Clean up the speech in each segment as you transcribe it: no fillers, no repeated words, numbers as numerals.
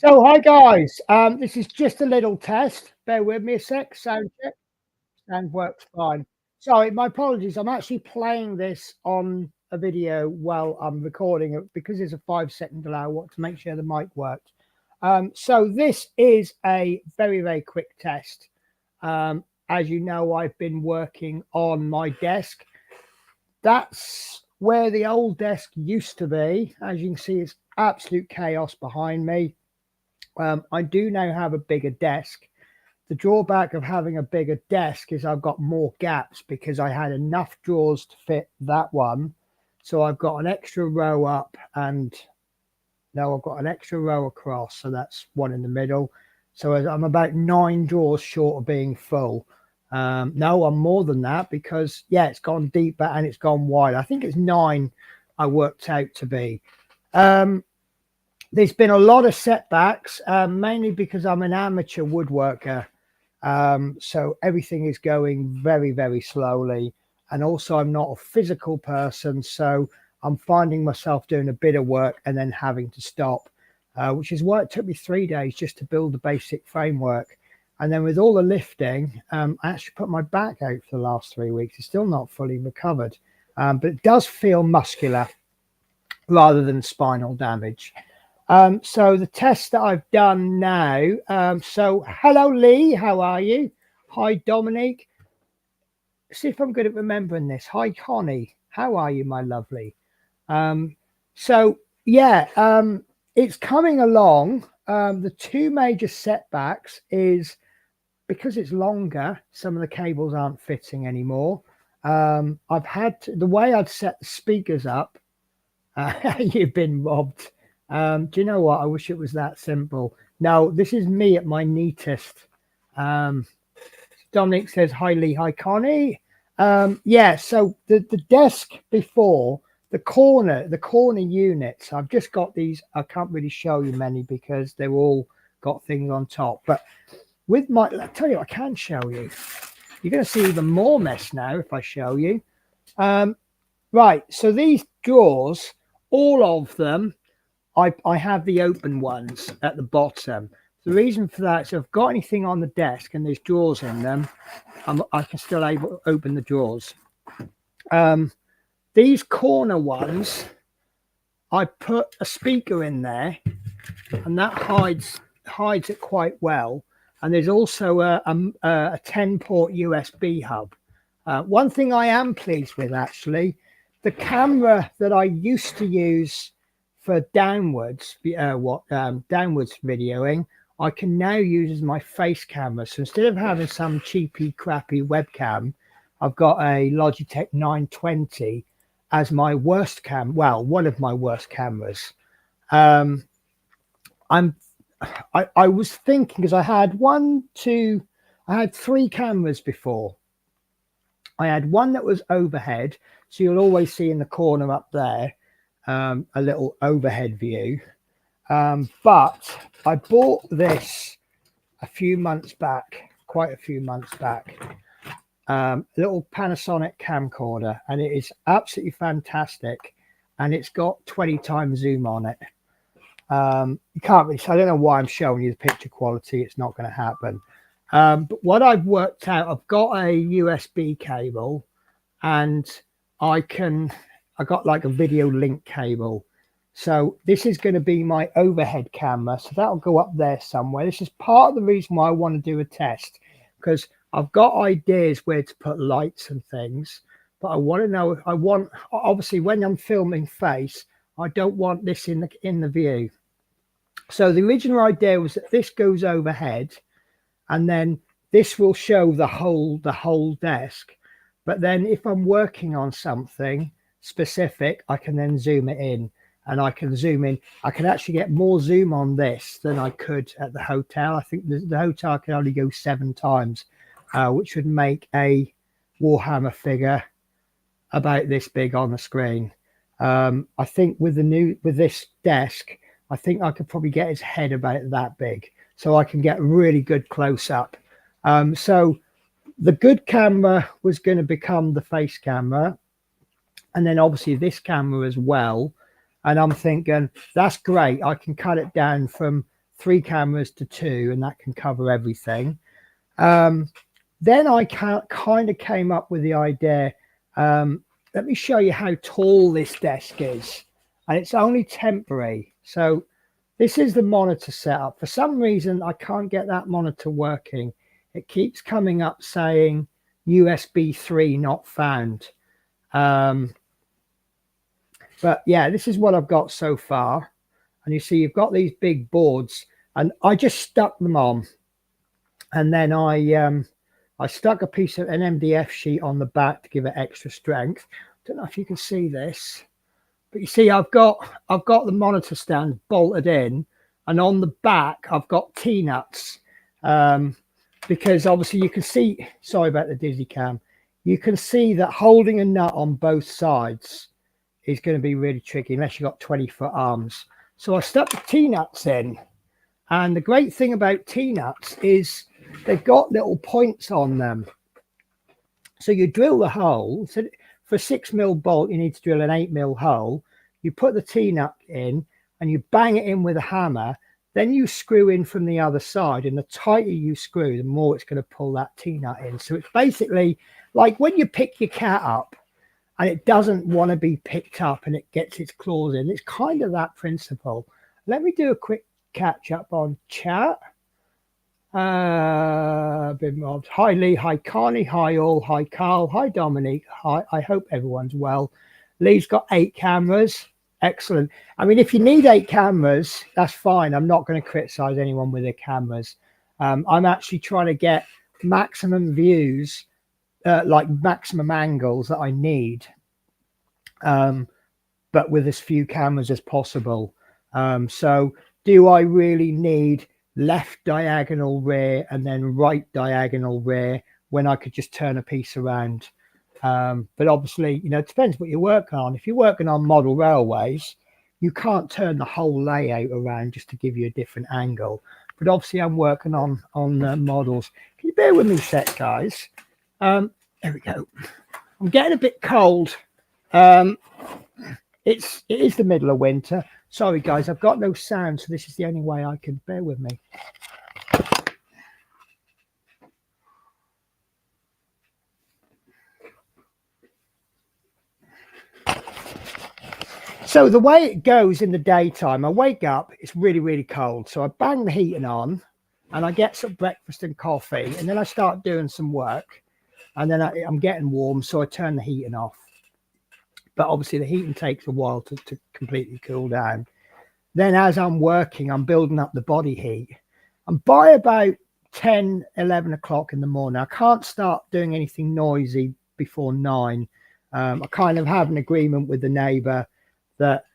So, hi guys, this is just a little test. Bear with me a sec. Sound check. Sound works fine. Sorry, my apologies. I'm actually playing this on a video while I'm recording it because it's a 5-second delay. I want to make sure the mic works. So this is a very, very quick test. As you know, I've been working on my desk. That's where the old desk used to be. As you can see, it's absolute chaos behind me. I do now have a bigger desk. The drawback of having a bigger desk is I've got more gaps because I had enough drawers to fit that one. So I've got an extra row up and now I've got an extra row across. So that's one in the middle. So I'm about 9 drawers short of being full. No, I'm more than that because, yeah, it's gone deeper and it's gone wide. I think it's 9 I worked out to be. There's been a lot of setbacks, mainly because I'm an amateur woodworker. So everything is going very, very slowly. And also I'm not a physical person. So I'm finding myself doing a bit of work and then having to stop, which is why it took me 3 days just to build the basic framework. And then with all the lifting, I actually put my back out for the last 3 weeks. It's still not fully recovered, but it does feel muscular rather than spinal damage. So the test that I've done now, so hello Lee, how are you? Hi Dominique. See if I'm good at remembering this. Hi Connie, how are you, my lovely? So yeah, it's coming along. The 2 major setbacks is because it's longer, some of the cables aren't fitting anymore. I've had the way I'd set the speakers up. You've been robbed. Do you know what? I wish it was that simple. No, this is me at my neatest. Dominic says, hi Lee, hi Connie. Yeah, so the desk before, the corner units, I've just got these. I can't really show you many because they've all got things on top. But with my, I'll tell you, I can show you. You're going to see even more mess now if I show you. Right, so these drawers, all of them, I have the open ones at the bottom. The reason for that is if I've got anything on the desk and there's drawers in them, I can still open the drawers. These corner ones, I put a speaker in there and that hides it quite well. And there's also a 10-port USB hub. One thing I am pleased with, actually, the camera that I used to use for downwards videoing, I can now use as my face camera. So instead of having some cheapy, crappy webcam, I've got a Logitech 920 as my worst well, one of my worst cameras. I was thinking, because I had 3 cameras before. I had one that was overhead, so you'll always see in the corner up there a little overhead view. But I bought this a few months back, quite a few months back, little Panasonic camcorder, and it is absolutely fantastic. And it's got 20 times zoom on it. You can't really, I don't know why I'm showing you the picture quality. It's not going to happen. But what I've worked out, I've got a USB cable and I got like a video link cable. So this is going to be my overhead camera. So that'll go up there somewhere. This is part of the reason why I want to do a test, because I've got ideas where to put lights and things, but I want to know, obviously when I'm filming face, I don't want this in the view. So the original idea was that this goes overhead and then this will show the whole desk. But then if I'm working on something specific, I can then zoom it in, and I can zoom in. I can actually get more zoom on this than I could at the hotel. I think the hotel can only go 7 times, which would make a Warhammer figure about this big on the screen. I think with this desk, I think I could probably get his head about that big, so I can get really good close up. So the good camera was going to become the face camera, and then obviously this camera as well. And I'm thinking that's great. I can cut it down from 3 cameras to 2, and that can cover everything. Then I kind of came up with the idea. Let me show you how tall this desk is, and it's only temporary. So this is the monitor setup. For some reason, I can't get that monitor working. It keeps coming up saying USB 3 not found. But yeah, this is what I've got so far. And you see, you've got these big boards, and I just stuck them on. And then I stuck a piece of an MDF sheet on the back to give it extra strength. Don't know if you can see this, but you see, I've got the monitor stand bolted in, and on the back I've got T-nuts, because obviously you can see. Sorry about the dizzy cam. You can see that holding a nut on both sides is going to be really tricky unless you've got 20-foot arms. So I stuck the T-nuts in, and the great thing about T-nuts is they've got little points on them. So you drill the hole. So for a 6mm bolt, you need to drill an 8mm hole. You put the T-nut in and you bang it in with a hammer. Then you screw in from the other side, and the tighter you screw, the more it's going to pull that T-nut in. So it's basically like when you pick your cat up and it doesn't want to be picked up and it gets its claws in. It's kind of that principle. Let me do a quick catch up on chat. Been mobbed. Hi Lee, hi Carney, hi all, hi Carl, hi Dominique. Hi, I hope everyone's well. Lee's got 8 cameras. Excellent. I mean, if you need 8 cameras, that's fine. I'm not going to criticize anyone with their cameras. I'm actually trying to get maximum views, like maximum angles that I need, but with as few cameras as possible. So do I really need left diagonal rear and then right diagonal rear when I could just turn a piece around? But obviously, you know, it depends what you're working on. If you're working on model railways, you can't turn the whole layout around just to give you a different angle. But obviously I'm working on models. Can you bear with me a sec, guys? There we go. I'm getting a bit cold. It is the middle of winter. Sorry, guys, I've got no sound, so this is the only way I can. Bear with me. So the way it goes in the daytime, I wake up, it's really, really cold. So I bang the heating on and I get some breakfast and coffee, and then I start doing some work, and then I'm getting warm, so I turn the heating off. But obviously the heating takes a while to completely cool down. Then as I'm working, I'm building up the body heat. And by about 10, 11 o'clock in the morning, I can't start doing anything noisy before 9. I kind of have an agreement with the neighbour that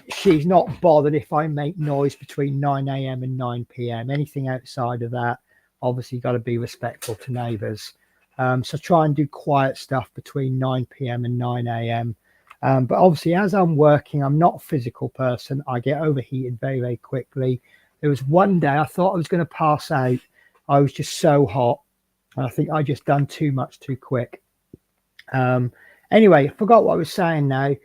she's not bothered if I make noise between 9 a.m. and 9 p.m. Anything outside of that, obviously got to be respectful to neighbours. So try and do quiet stuff between 9 p.m. and 9 a.m. But obviously, as I'm working, I'm not a physical person. I get overheated very, very quickly. There was one day I thought I was going to pass out. I was just so hot. And I think I just done too much too quick. Anyway, I forgot what I was saying now.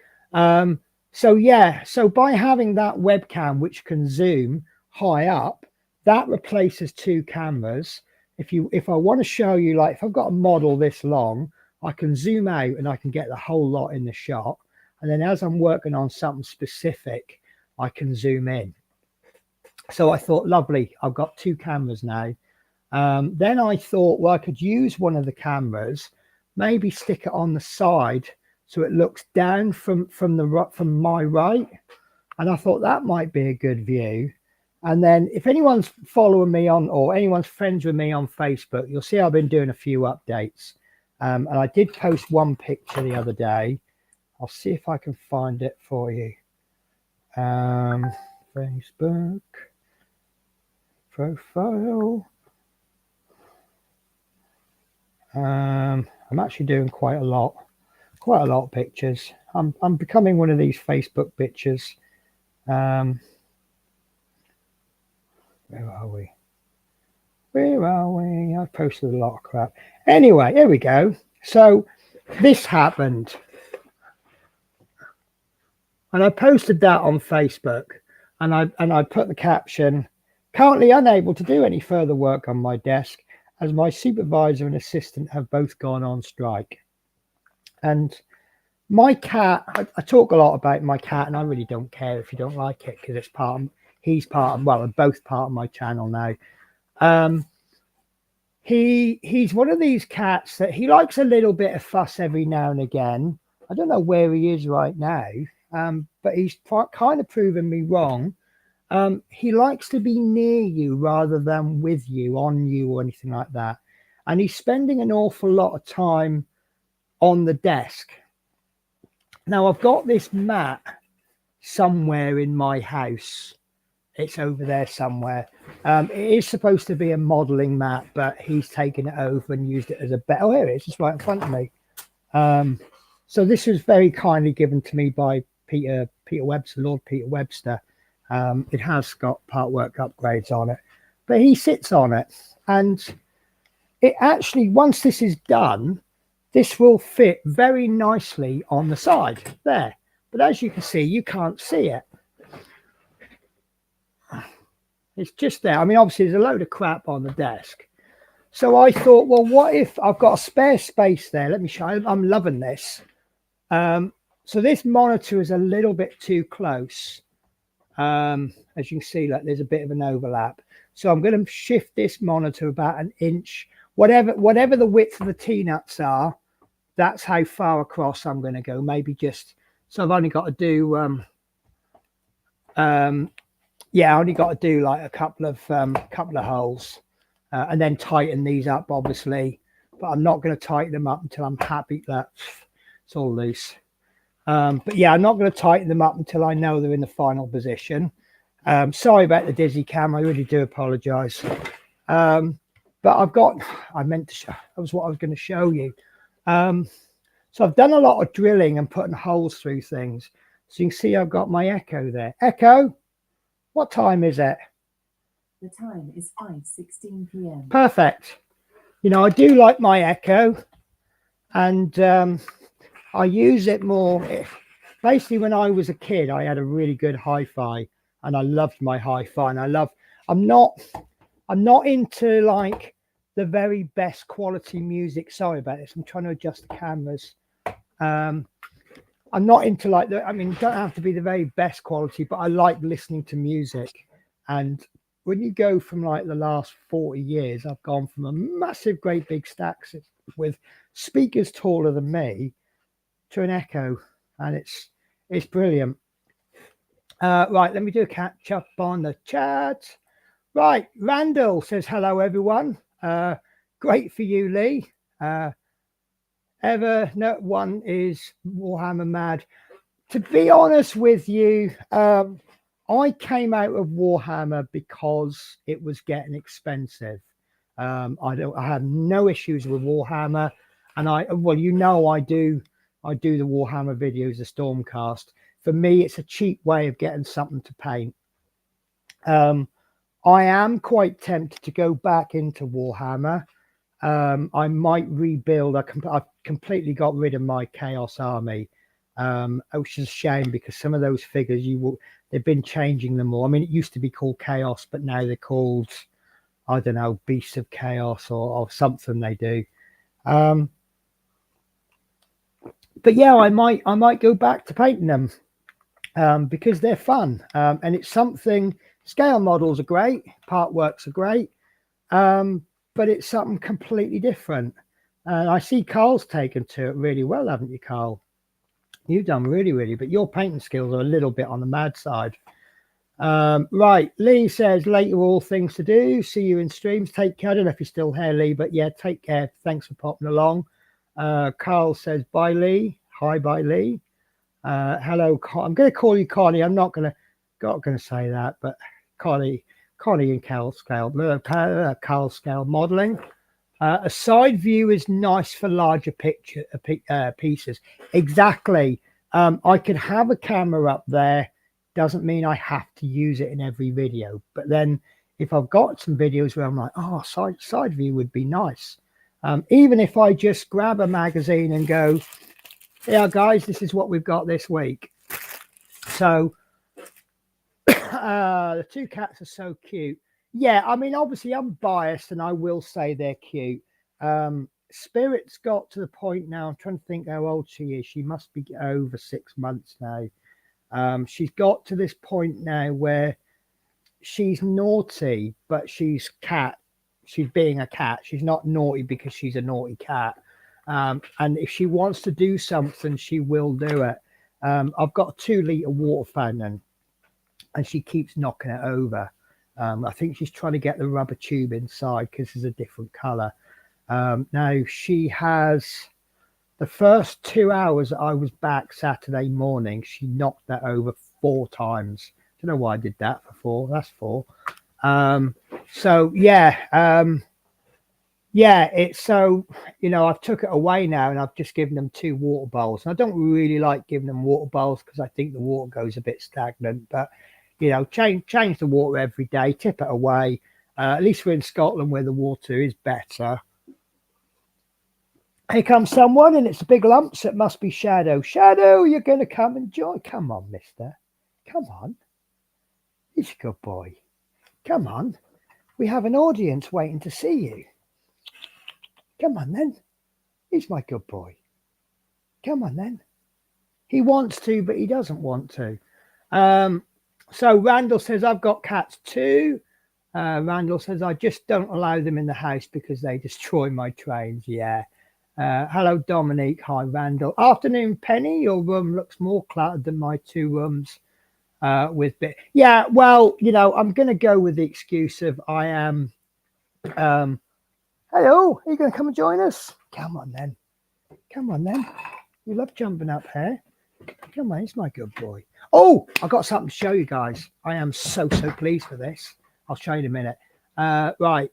So yeah, so by having that webcam, which can zoom high up, that replaces 2 cameras. If I want to show you, like if I've got a model this long, I can zoom out and I can get the whole lot in the shot. And then as I'm working on something specific, I can zoom in. So I thought, lovely, I've got 2 cameras now. Then I thought, well, I could use one of the cameras, maybe stick it on the side so it looks down from my right. And I thought that might be a good view. And then if anyone's following me on, or anyone's friends with me on Facebook, you'll see I've been doing a few updates. And I did post one picture the other day. I'll see if I can find it for you. Facebook profile. I'm actually doing quite a lot of pictures. I'm becoming one of these Facebook bitches. Where are we? I've posted a lot of crap. Anyway, here we go. So this happened. And I posted that on Facebook, and I put the caption, currently unable to do any further work on my desk as my supervisor and assistant have both gone on strike. And my cat, I talk a lot about my cat, and I really don't care if you don't like it, because he's part of, well, both part of my channel now. He's one of these cats that he likes a little bit of fuss every now and again. I don't know where he is right now, but he's kind of proven me wrong. He likes to be near you rather than with you, on you, or anything like that. And he's spending an awful lot of time on the desk. Now, I've got this mat somewhere in my house. It's over there somewhere. It is supposed to be a modeling mat, but he's taken it over and used it as a bed. Oh, here it is, just right in front of me. So this was very kindly given to me by Peter Webster, Lord Peter Webster. It has got part work upgrades on it, but he sits on it, and it actually, once this is done, this will fit very nicely on the side there. But as you can see, you can't see it. It's just there. I mean, obviously there's a load of crap on the desk. So I thought, well, what if I've got a spare space there? Let me show you. I'm loving this. So this monitor is a little bit too close. As you can see, like, there's a bit of an overlap. So I'm going to shift this monitor about an inch. Whatever the width of the T-nuts are, that's how far across I'm going to go. Maybe just, so I've only got to do yeah, I only got to do like a couple of holes, and then tighten these up, obviously. But I'm not going to tighten them up until I'm happy that it's all loose. But yeah, I'm not going to tighten them up until I know they're in the final position. Sorry about the dizzy cam. I really do apologize. But I meant to show, that was what I was going to show you. So I've done a lot of drilling and putting holes through things. So you can see I've got my Echo there. Echo, what time is it? The time is 5:16 p.m. Perfect. You know, I do like my Echo, and I use it more. Basically, when I was a kid, I had a really good hi-fi, and I loved my hi-fi. And I'm not into like the very best quality music. Sorry about this. I'm trying to adjust the cameras. I'm not into like I mean, it don't have to be the very best quality, but I like listening to music. And when you go from like the last 40 years, I've gone from a massive, great big stack with speakers taller than me to an Echo, and it's brilliant. Right, let me do a catch up on the chat. Right, Randall says hello, everyone. Great for you, Lee. One is Warhammer mad. To be honest with you, I came out of Warhammer because it was getting expensive. I have no issues with Warhammer, and I do the Warhammer videos, the Stormcast. For me, it's a cheap way of getting something to paint. I am quite tempted to go back into Warhammer. I might rebuild. I've completely got rid of my Chaos Army, which is a shame because some of those figures they've been changing them all. I mean, it used to be called Chaos, but now they're called, I don't know, Beasts of Chaos or something they do. but yeah, I might go back to painting them because they're fun, and it's something. Scale models are great, part works are great, but it's something completely different. And I see Carl's taken to it really well, haven't you, Carl? You've done really, but your painting skills are a little bit on the mad side. Right, Lee says later, all things to do. See you in streams. Take care. I don't know if you're still here, Lee, but yeah, take care. Thanks for popping along. Carl says bye, Lee. Hi, bye, Lee. Hello, I'm going to call you Connie. I'm not going to say that, but Connie and Carl Scale modeling. A side view is nice for larger pieces. Exactly. I could have a camera up there. Doesn't mean I have to use it in every video. But then if I've got some videos where I'm like, oh, side view would be nice. Even if I just grab a magazine and go, yeah, guys, this is what we've got this week. So the two cats are so cute. Yeah, I mean, obviously I'm biased and I will say they're cute. Spirit's got to the point now, I'm trying to think how old she is. She must be over 6 months now. She's got to this point now where she's naughty, but she's being a cat. She's not naughty because she's a naughty cat. And if she wants to do something, she will do it. I've got a 2-litre water fountain and she keeps knocking it over. I think she's trying to get the rubber tube inside because it's a different color. Now she has, the first 2 hours that I was back Saturday morning, she knocked that over 4 times. Don't know why I did that for 4. That's 4. So yeah, it's so, I've took it away now and I've just given them 2 water bowls. And I don't really like giving them water bowls because I think the water goes a bit stagnant. But change the water every day, tip it away. At least we're in Scotland where the water is better. Here comes someone, and it's a big lump, so it must be Shadow. Shadow, you're going to come and join. Come on, mister. Come on. He's a good boy. Come on. We have an audience waiting to see you. Come on, then. He's my good boy. Come on, then. He wants to, but he doesn't want to. So Randall says, I've got cats too. Randall says, I just don't allow them in the house because they destroy my trains. Yeah. Hello, Dominique. Hi, Randall. Afternoon, Penny. Your room looks more cluttered than my 2 rooms with bit. Yeah, well, I'm going to go with the excuse of I am. Hello, are you going to come and join us? Come on, then. Come on, then. You love jumping up here. Come on, it's my good boy. Oh, I've got something to show you guys. I am so pleased with this. I'll show you in a minute. Right.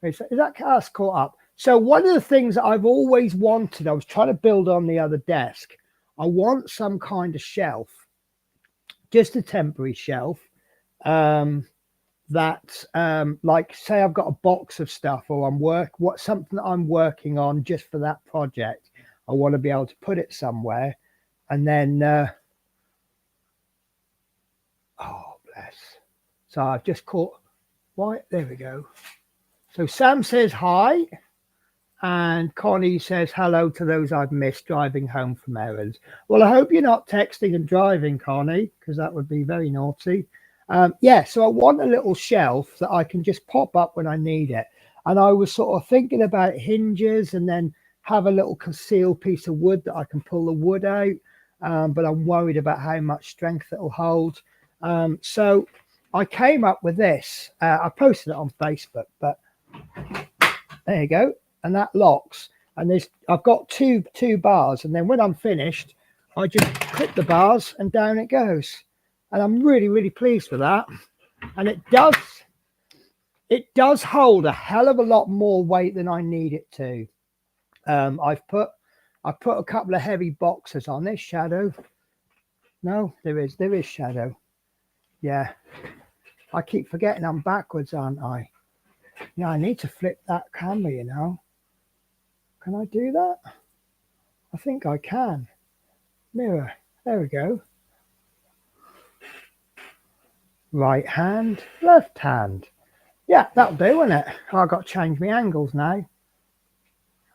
Is that car's caught up? So one of the things that I've always wanted, I was trying to build on the other desk. I want some kind of shelf, just a temporary shelf, that like say I've got a box of stuff or something that I'm working on just for that project. I want to be able to put it somewhere and then oh bless. So I've just caught there we go. So Sam says hi. And Connie says hello to those I've missed driving home from errands. Well, I hope you're not texting and driving, Connie, because that would be very naughty. Yeah, so I want a little shelf that I can just pop up when I need it. And I was sort of thinking about hinges and then have a little concealed piece of wood that I can pull the wood out. But I'm worried about how much strength it'll hold. So I came up with this. I posted it on Facebook, but there you go. And that locks, and I've got two bars, and then when I'm finished I just clip the bars and down it goes, and I'm really pleased with that. And it does hold a hell of a lot more weight than I need it to. I've put a couple of heavy boxes on this. Shadow, no, there is Shadow. Yeah, I keep forgetting I'm backwards, aren't I? Yeah, I need to flip that camera, Can I do that? I think I can. Mirror. There we go. Right hand, left hand. Yeah, that'll do, won't it? I've got to change my angles now.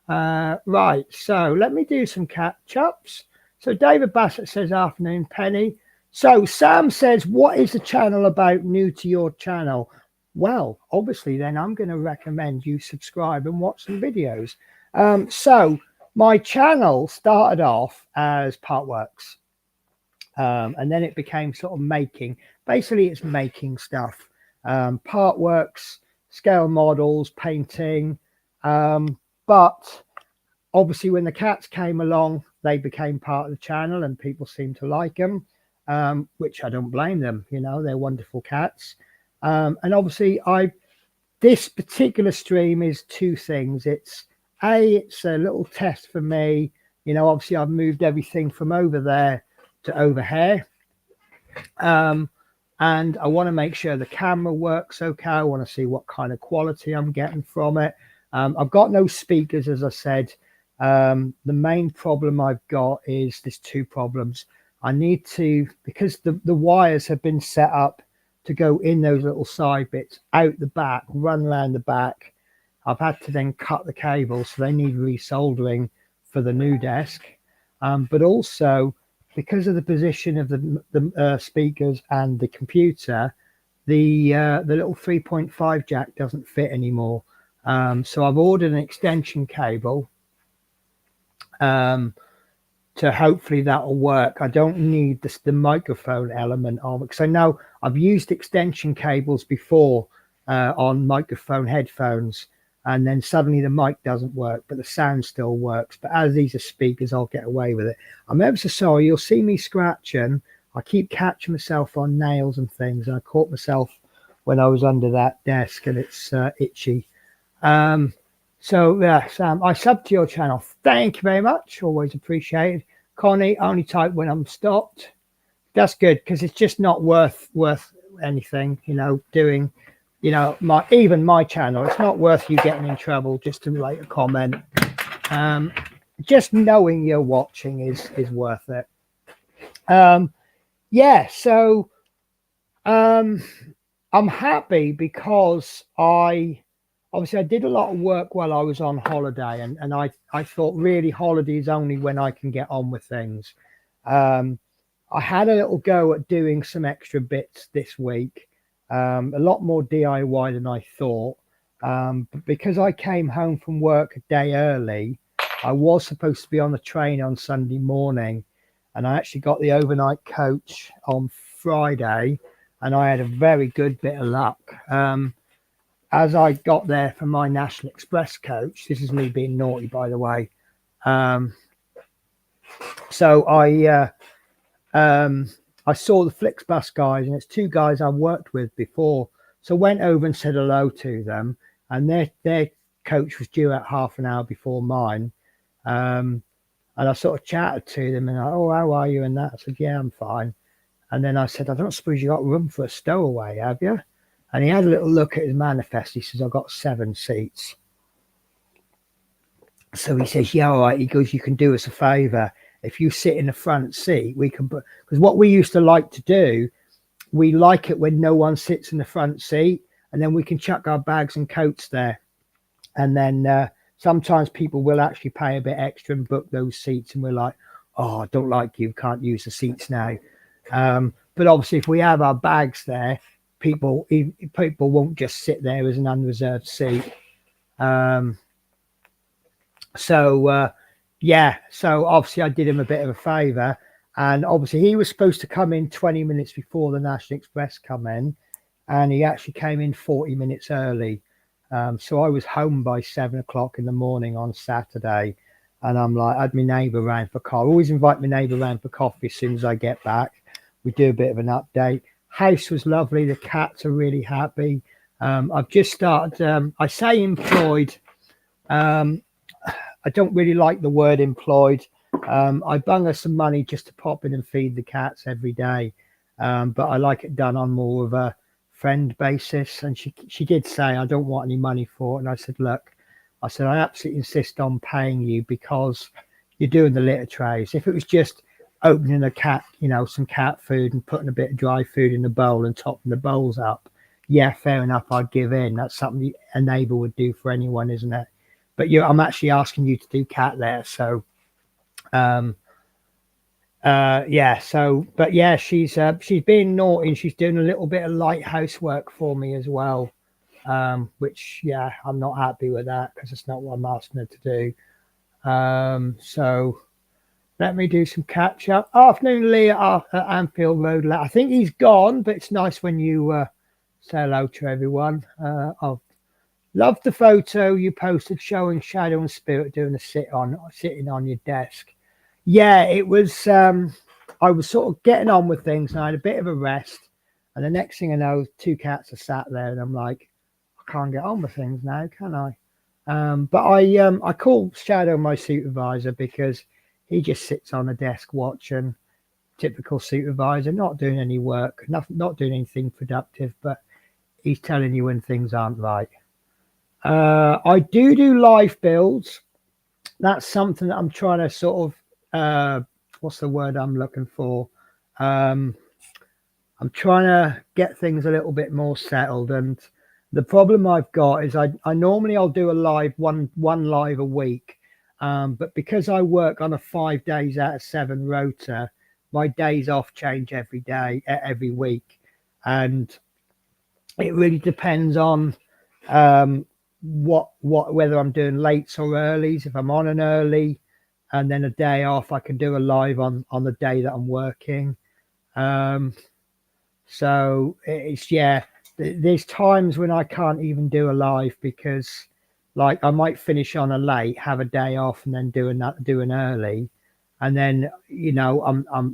Right, so let me do some catch ups. So David Bassett says, afternoon, Penny. So Sam says, what is the channel about new to your channel? Well, obviously, then I'm going to recommend you subscribe and watch some videos. So my channel started off as Partworks, and then it became sort of making. Basically, it's making stuff, Partworks, scale models, painting. But obviously, when the cats came along, they became part of the channel and people seem to like them, which I don't blame them. You know, they're wonderful cats. And obviously, this particular stream is two things. It's a little test for me. You know, obviously, I've moved everything from over there to over here. And I want to make sure the camera works okay. I want to see what kind of quality I'm getting from it. I've got no speakers, as I said. The main problem I've got is there's two problems. I need to, because the wires have been set up to go in those little side bits out the back, run around the back. I've had to then cut the cables, so they need resoldering for the new desk. But also, because of the position of the speakers and the computer, the little 3.5 jack doesn't fit anymore. So I've ordered an extension cable to hopefully that'll work. I don't need the microphone element of it, because I know I've used extension cables before on microphone headphones, and then suddenly the mic doesn't work, but the sound still works. But as these are speakers, I'll get away with it. I'm ever so sorry. You'll see me scratching. I keep catching myself on nails and things, and I caught myself when I was under that desk, and it's itchy. So yeah, Sam, I sub to your channel. Thank you very much. Always appreciated. Connie, only type when I'm stopped. That's good, because it's just not worth anything, you know, doing, you know, even my channel. It's not worth you getting in trouble just to write a comment. Just knowing you're watching is worth it. Yeah, so I'm happy because obviously I did a lot of work while I was on holiday, and I thought really holiday is only when I can get on with things. I had a little go at doing some extra bits this week, a lot more DIY than I thought. But because I came home from work a day early, I was supposed to be on the train on Sunday morning, and I actually got the overnight coach on Friday, and I had a very good bit of luck. As I got there for my National Express coach, this is me being naughty, by the way. So I saw the Flixbus guys, and it's two guys I worked with before. So went over and said hello to them, and their coach was due out half an hour before mine. And I sort of chatted to them, and oh, how are you? And that I said, yeah, I'm fine. And then I said, I don't suppose you got room for a stowaway, have you? And he had a little look at his manifest. He says, I've got 7 seats. So he says, yeah, all right. He goes, you can do us a favour. If you sit in the front seat, we can put, because what we used to like to do, we like it when no one sits in the front seat, and then we can chuck our bags and coats there. And then sometimes people will actually pay a bit extra and book those seats. And we're like, oh, I don't like you, can't use the seats now. But obviously, if we have our bags there, people won't just sit there as an unreserved seat. Yeah, so obviously I did him a bit of a favor, and obviously he was supposed to come in 20 minutes before the National Express come in, and he actually came in 40 minutes early. So I was home by 7 o'clock in the morning on Saturday, and I'm like, I had my neighbour round for coffee. I always invite my neighbour round for coffee as soon as I get back. We do a bit of an update. House was lovely. The cats are really happy. I've just started, I say employed. I don't really like the word employed. I bung her some money just to pop in and feed the cats every day. But I like it done on more of a friend basis. And she did say, I don't want any money for it. And I said, look, I absolutely insist on paying you because you're doing the litter trays. If it was just opening a cat, you know, some cat food and putting a bit of dry food in the bowl and topping the bowls up, yeah, fair enough, I'd give in. That's something a neighbour would do for anyone, isn't it? but I'm actually asking you to do cat litter. So, yeah. So, but yeah, she's being naughty and she's doing a little bit of light housework for me as well. Which, yeah, I'm not happy with that because it's not what I'm asking her to do. So let me do some catch up. Afternoon, Lee at Anfield Road. I think he's gone, but it's nice when you say hello to everyone. I've loved the photo you posted showing Shadow and Spirit doing a sitting on your desk. Yeah, it was. I was sort of getting on with things, and I had a bit of a rest. And the next thing I know, two cats are sat there, and I'm like, I can't get on with things now, can I? But I call Shadow my supervisor because he just sits on the desk watching. Typical supervisor, not doing any work, not doing anything productive, but he's telling you when things aren't right. I do live builds. That's something that I'm trying to sort of what's the word I'm looking for? I'm trying to get things a little bit more settled, and the problem I've got is I normally I'll do a live one live a week, but because I work on a 5 days out of 7 rota, my days off change every week, and it really depends on whether I'm doing lates or earlies. If I'm on an early and then a day off, I can do a live on the day that I'm working. So it's, yeah, there's times when I can't even do a live because, like, I might finish on a late, have a day off, and then do an early, and then, you know,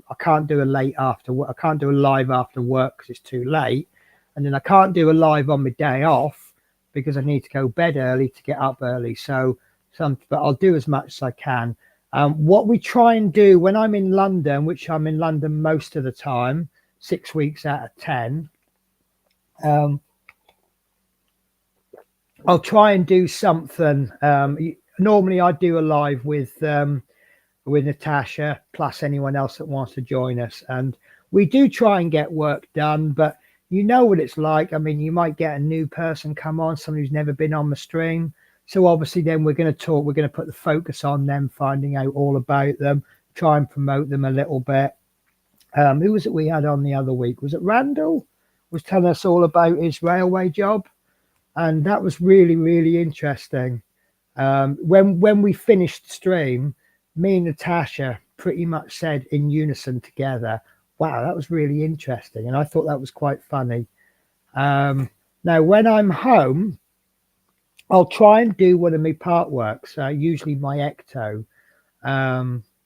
I can't do a late after work. I can't do a live after work because it's too late, and then I can't do a live on my day off because I need to go bed early to get up early. So but I'll do as much as I can. What we try and do when I'm in London, which I'm in London most of the time, 6 weeks out of 10, I'll try and do something. Normally I do a live with Natasha plus anyone else that wants to join us, and we do try and get work done, but you know what it's like. I mean, you might get a new person come on, someone who's never been on the stream. So obviously then we're going to put the focus on them, finding out all about them, try and promote them a little bit. Who was it we had on the other week? Was it Randall? Was telling us all about his railway job. And that was really, really interesting. When we finished the stream, me and Natasha pretty much said in unison together, wow, that was really interesting. And I thought that was quite funny. Now, when I'm home, I'll try and do one of my part works, usually my ecto.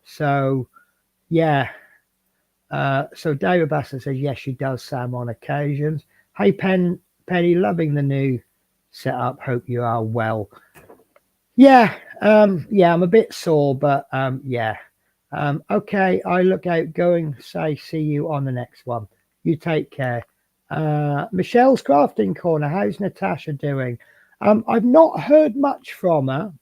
So, yeah. So David Bassett says, yes, she does, Sam, on occasions. Hey, Penny, loving the new setup. Hope you are well. Yeah, yeah, I'm a bit sore, but yeah. Okay, I look out, see you on the next one. You take care. Michelle's Crafting Corner, how's Natasha doing? I've not heard much from her,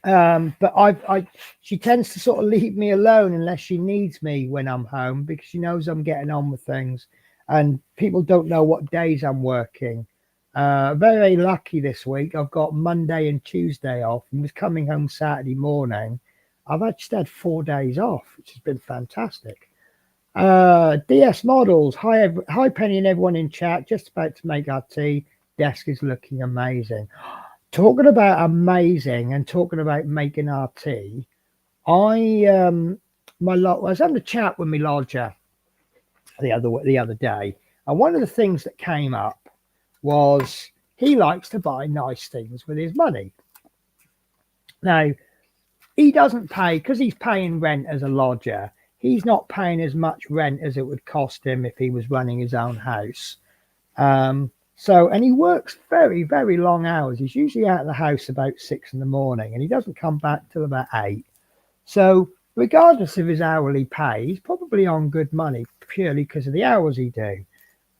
but she tends to sort of leave me alone unless she needs me when I'm home, because she knows I'm getting on with things, and people don't know what days I'm working. Very, very lucky this week. I've got Monday and Tuesday off, and was coming home Saturday morning. I've just had 4 days off, which has been fantastic. DS Models, hi Penny and everyone in chat. Just about to make our tea. Desk is looking amazing. Talking about amazing and talking about making our tea, I was having a chat with my lodger the other day, and one of the things that came up was he likes to buy nice things with his money. Now, he doesn't pay, because he's paying rent as a lodger, he's not paying as much rent as it would cost him if he was running his own house. And he works very, very long hours. He's usually out of the house about 6 in the morning, and he doesn't come back till about 8. So regardless of his hourly pay, he's probably on good money purely because of the hours he do.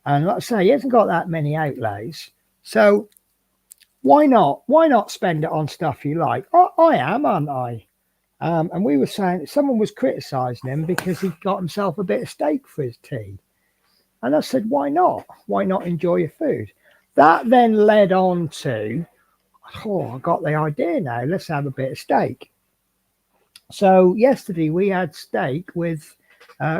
And like I say, he hasn't got that many outlays. So why not? Why not spend it on stuff you like? I am, aren't I? And we were saying, someone was criticizing him because he got himself a bit of steak for his tea. And I said, why not? Why not enjoy your food? That then led on to oh, I got the idea now. Let's have a bit of steak. So yesterday we had steak with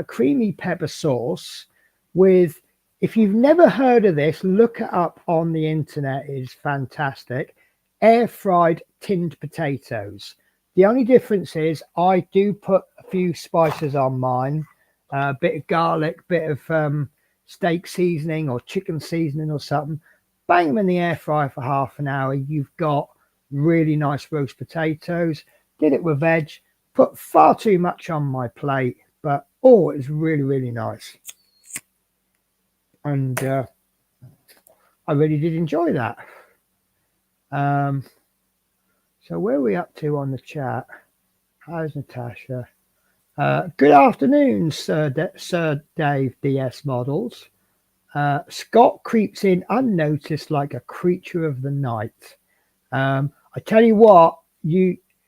creamy pepper sauce with, if you've never heard of this, look it up on the internet. It's fantastic. Air fried tinned potatoes. The only difference is I do put a few spices on mine, a bit of garlic, bit of steak seasoning or chicken seasoning or something. Bang them in the air fryer for half an hour. You've got really nice roast potatoes. Did it with veg. Put far too much on my plate, but oh, it was really, really nice. And I really did enjoy that. So where are we up to on the chat? How's Natasha? Good afternoon, Sir Dave DS Models. Scott creeps in unnoticed like a creature of the night. I tell you what,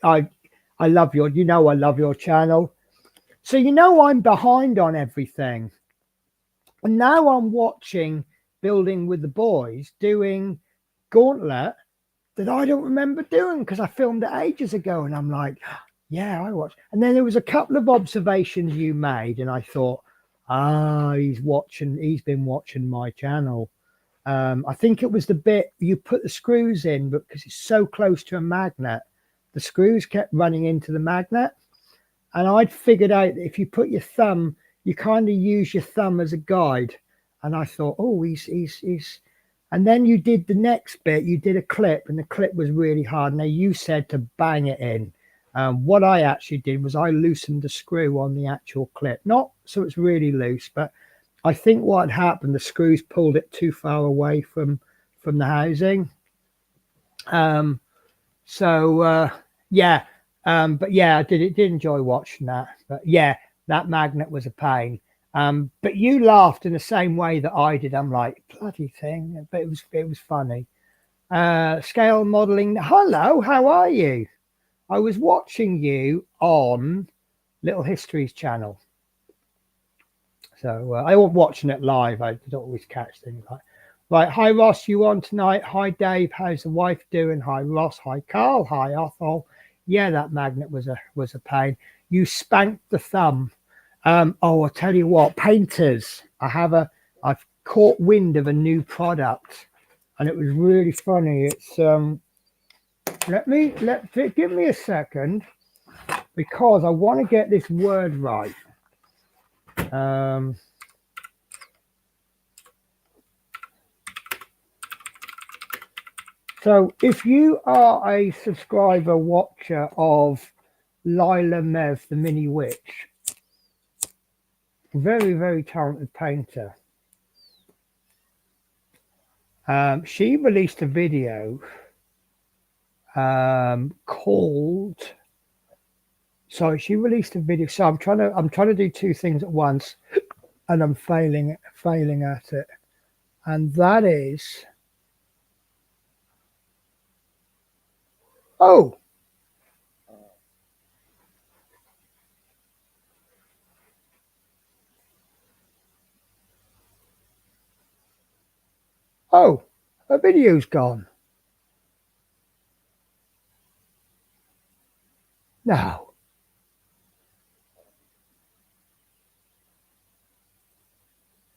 I love your, I love your channel. So I'm behind on everything. And now I'm watching Building with the Boys doing Gauntlet that I don't remember doing because I filmed it ages ago. And I'm like, yeah, I watched. And then there was a couple of observations you made. And I thought, he's been watching my channel. I think it was the bit you put the screws in, but because it's so close to a magnet, the screws kept running into the magnet. And I'd figured out that if you put your thumb, you kind of use your thumb as a guide. And I thought, oh, he's. And then you did the next bit, you did a clip, and the clip was really hard. Now you said to bang it in. What I actually did was I loosened the screw on the actual clip, not so it's really loose, but I think what happened, the screws pulled it too far away from the housing. But yeah, I did enjoy watching that. But yeah, that magnet was a pain. But you laughed in the same way that I did. I'm like, bloody thing. But it was funny. Scale modeling. Hello, how are you? I was watching you on Little Histories channel. So I was watching it live. I don't always catch things like. Right, hi Ross, you on tonight? Hi Dave, how's the wife doing? Hi Ross, hi Carl, hi Othol. Yeah, that magnet was a pain. You spanked the thumb. I'll tell you what, painters. I've caught wind of a new product, and it was really funny. It's give me a second because I want to get this word right. So if you are a subscriber watcher of Lila Mev, the Mini Witch, very, very talented painter. She released a video called. Sorry, she released a video. So I'm trying to do two things at once, and I'm failing at it. And that is, oh. Oh, her video's gone. No.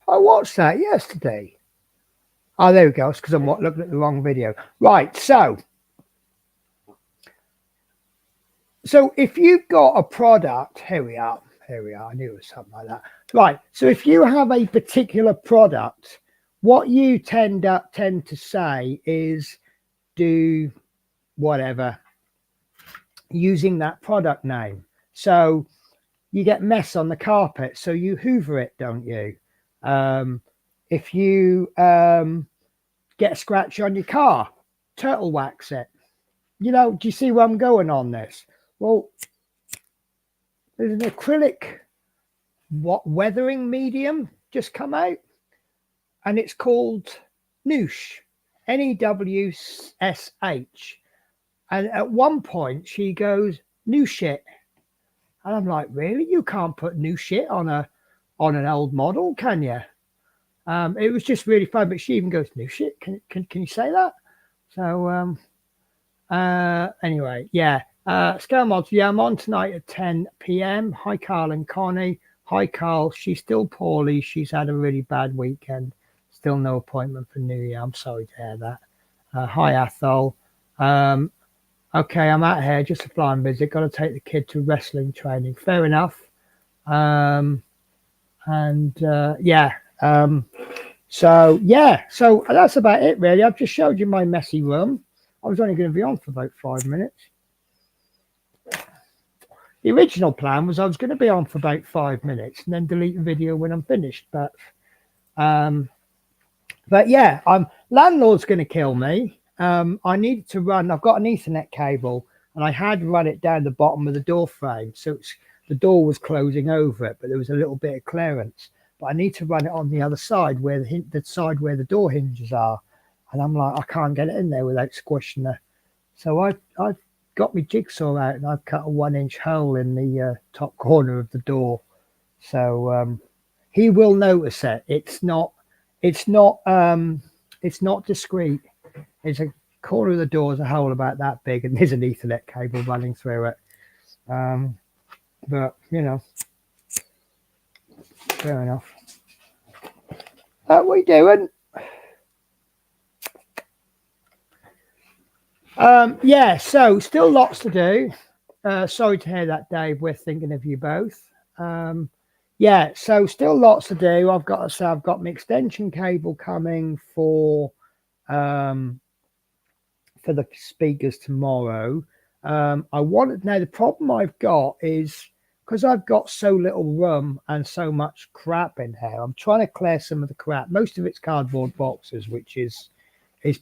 I watched that yesterday. Oh, there we go. It's because I'm looking at the wrong video. Right, so if you've got a product, here we are. I knew it was something like that. Right, so if you have a particular product, what you tend to say is do whatever using that product name. So you get mess on the carpet, so you hoover it, don't you? If you get a scratch on your car, turtle wax it. Do you see where I'm going on this? Well, there's an acrylic weathering medium just come out, and it's called Noosh, Newsh. And at one point she goes, new shit. And I'm like, really? You can't put new shit on an old model, can you? It was just really fun. But she even goes, new shit? Can you say that? So Anyway, yeah. Scale Mods, yeah, I'm on tonight at 10 p.m. Hi, Carl and Connie. Hi, Carl. She's still poorly. She's had a really bad weekend. Still no appointment for New Year. I'm sorry to hear that. Hi, Athol. Okay, I'm out here. Just a flying visit. Got to take the kid to wrestling training. Fair enough. Yeah. So that's about it, really. I've just showed you my messy room. I was only going to be on for about 5 minutes. The original plan was I was going to be on for about 5 minutes and then delete the video when I'm finished. But yeah, landlord's going to kill me. I needed to run. I've got an Ethernet cable, and I had run it down the bottom of the door frame, so the door was closing over it, but there was a little bit of clearance. But I need to run it on the other side, where the side where the door hinges are, and I'm like, I can't get it in there without squishing it. So I've got my jigsaw out, and I've cut a 1-inch hole in the top corner of the door. So he will notice it. It's not discreet. It's a corner of the door is a hole about that big, and there's an Ethernet cable running through it. But you know, fair enough. What are we doing? Yeah, so still lots to do. Sorry to hear that, Dave. We're thinking of you both. Yeah, so still lots to do. I've got my extension cable coming for the speakers tomorrow. Now the problem I've got is because I've got so little room and so much crap in here. I'm trying to clear some of the crap. Most of it's cardboard boxes, which is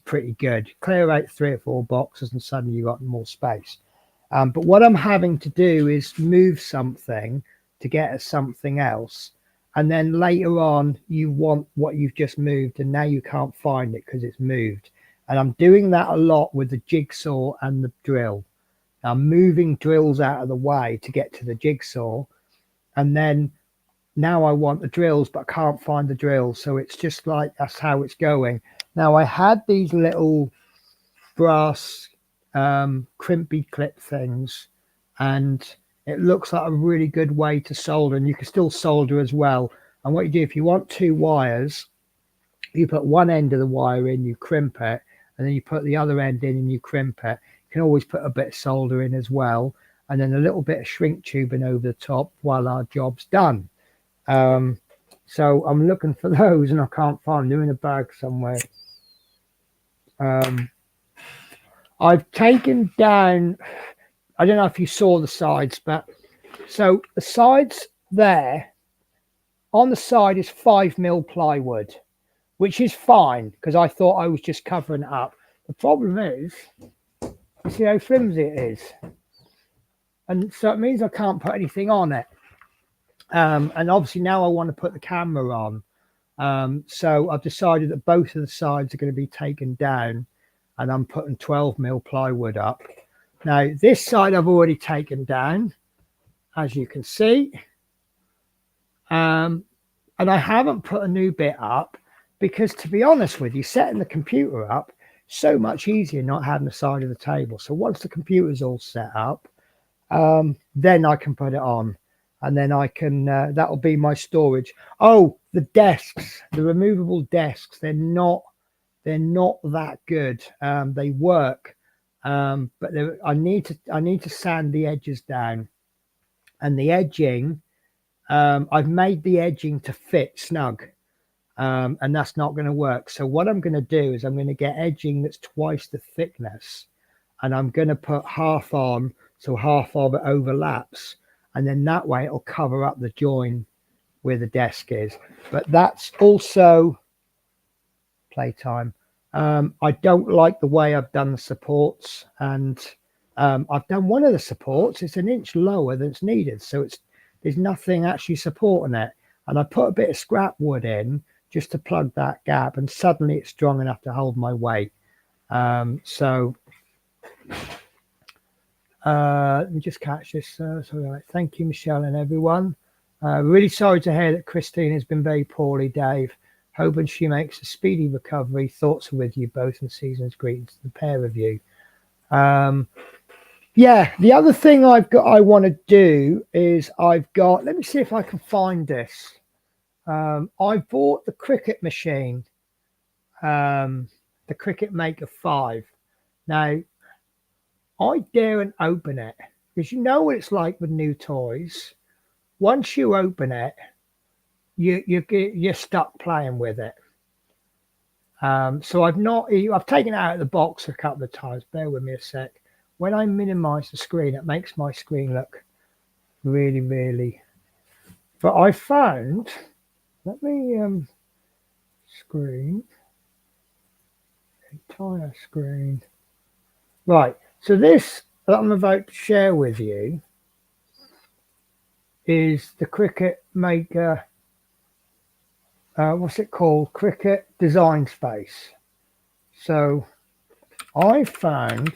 pretty good. Clear out 3 or 4 boxes and suddenly you've got more space. But what I'm having to do is move something to get at something else, and then later on you want what you've just moved and now you can't find it because it's moved. And I'm doing that a lot with the jigsaw and the drill. I'm moving drills out of the way to get to the jigsaw, and then now I want the drills but I can't find the drills. So it's just like that's how it's going. Now I had these little brass crimpy clip things, and it looks like a really good way to solder, and you can still solder as well. And what you do, if you want 2 wires, you put one end of the wire in, you crimp it, and then you put the other end in and you crimp it. You can always put a bit of solder in as well, and then a little bit of shrink tubing over the top while our job's done. So I'm looking for those and I can't find them. They're in a bag somewhere. I've taken down, I don't know if you saw the sides, but so the sides there, on the side is 5mm plywood, which is fine because I thought I was just covering it up. The problem is, you see how flimsy it is, and so it means I can't put anything on it. And obviously now I want to put the camera on, so I've decided that both of the sides are going to be taken down, and I'm putting 12mm plywood up. Now this side I've already taken down, as you can see, and I haven't put a new bit up because, to be honest with you, setting the computer up so much easier not having the side of the table. So once the computer's all set up, then I can put it on, and then I can that'll be my storage. Oh, the desks, the removable desks, they're not that good. They work, but I need to sand the edges down, and the edging, I've made the edging to fit snug, and that's not going to work. So what I'm going to do is I'm going to get edging that's twice the thickness, and I'm going to put half on so half of it overlaps, and then that way it'll cover up the join where the desk is. But that's also playtime. I don't like the way I've done the supports, and I've done one of the supports, it's an inch lower than it's needed, so there's nothing actually supporting it, and I put a bit of scrap wood in just to plug that gap, and suddenly it's strong enough to hold my weight. So let me just catch this. Sorry. Thank you, Michelle and everyone. Really sorry to hear that Christine has been very poorly, Dave. Hoping she makes a speedy recovery. Thoughts are with you both, and season's greetings to the pair of you. Yeah, the other thing I want to do is let me see if I can find this. I bought the Cricut machine, the Cricut Maker 5. Now, I daren't open it because you know what it's like with new toys. Once you open it, you're stuck playing with it. So I've taken it out of the box a couple of times. Bear with me a sec. When I minimize the screen, it makes my screen look really, really. But I found, let me screen, entire screen. Right. So this that I'm about to share with you is the Cricut Maker. What's it called? Cricut Design Space. So I found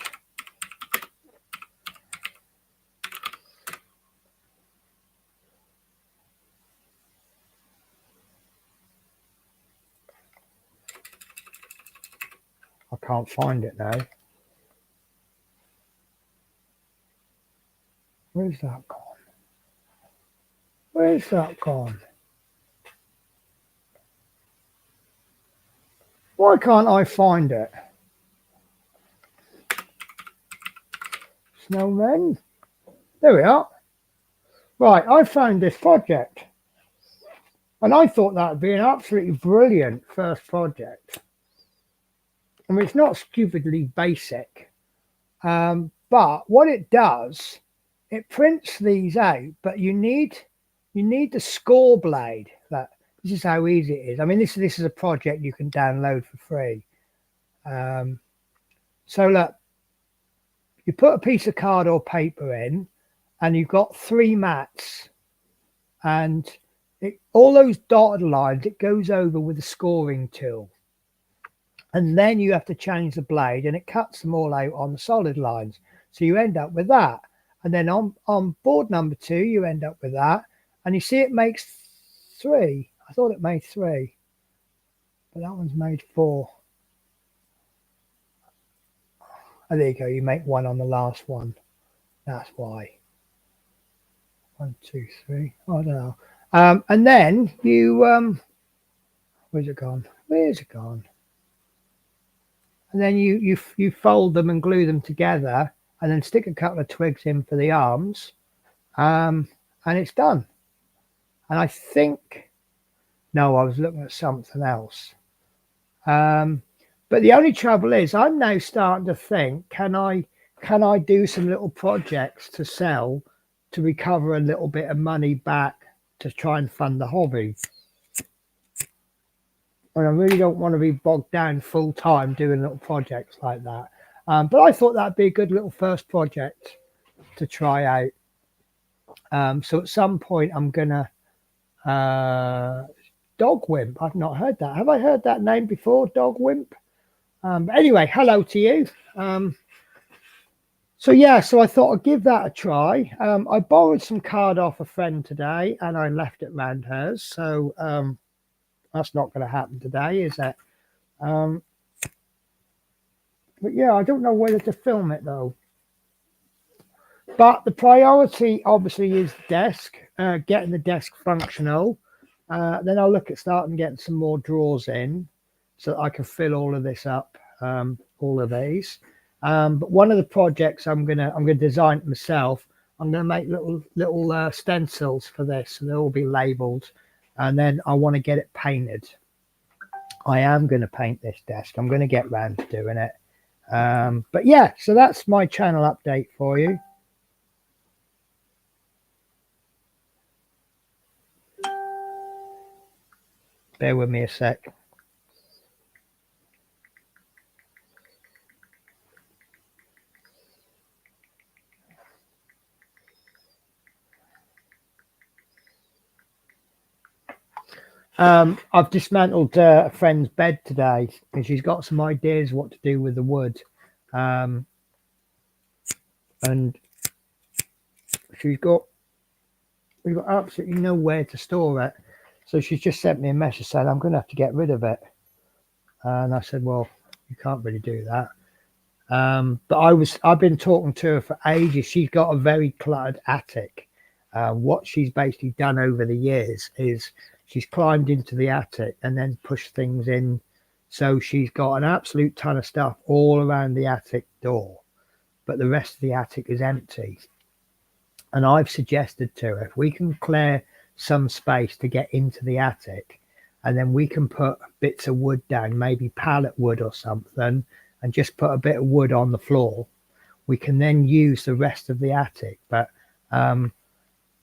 I can't find it now. Where's that gone? Where's that gone? Why can't I find it? Snowmen. There we are. Right, I found this project. And I thought that would be an absolutely brilliant first project. I mean, it's not stupidly basic. But what it does, it prints these out, but you need the score blade. This is how easy it is. I mean, this is a project you can download for free. So look, you put a piece of card or paper in, and you've got 3 mats, and all those dotted lines, it goes over with a scoring tool. And then you have to change the blade, and it cuts them all out on the solid lines. So you end up with that. And then on board number 2, you end up with that. And you see it makes 3. I thought it made 3, but that one's made 4. Oh, there you go. You make 1 on the last one. That's why. 1, 2, 3. I don't know. And then you, where's it gone? Where's it gone? And then you fold them and glue them together, and then stick a couple of twigs in for the arms, and it's done. And I think, no, I was looking at something else. But the only trouble is, I'm now starting to think, can I do some little projects to sell to recover a little bit of money back to try and fund the hobby? And I really don't want to be bogged down full time doing little projects like that. But I thought that'd be a good little first project to try out. So at some point I'm gonna Dog Wimp. I've not heard that. Have I heard that name before? Dog Wimp. But anyway, hello to you. So yeah, so I thought I'd give that a try. I borrowed some card off a friend today, and I left it round hers. So that's not going to happen today, is it? But yeah, I don't know whether to film it though. But the priority obviously is the desk, getting the desk functional. Then I'll look at starting getting some more drawers in so that I can fill all of this up, all of these. But one of the projects I'm gonna design it myself. I'm gonna make little stencils for this, and they'll all be labeled. And then I want to get it painted. I am going to paint this desk. I'm going to get round to doing it. But yeah, so that's my channel update for you. Bear with me a sec. I've dismantled a friend's bed today, and she's got some ideas what to do with the wood. And we've got absolutely nowhere to store it. So she's just sent me a message saying I'm going to have to get rid of it. And I said, well, you can't really do that. But I've been talking to her for ages. She's got a very cluttered attic. What she's basically done over the years is she's climbed into the attic and then pushed things in. So she's got an absolute ton of stuff all around the attic door, but the rest of the attic is empty. And I've suggested to her if we can clear some space to get into the attic, and then we can put bits of wood down, maybe pallet wood or something, and just put a bit of wood on the floor, we can then use the rest of the attic. But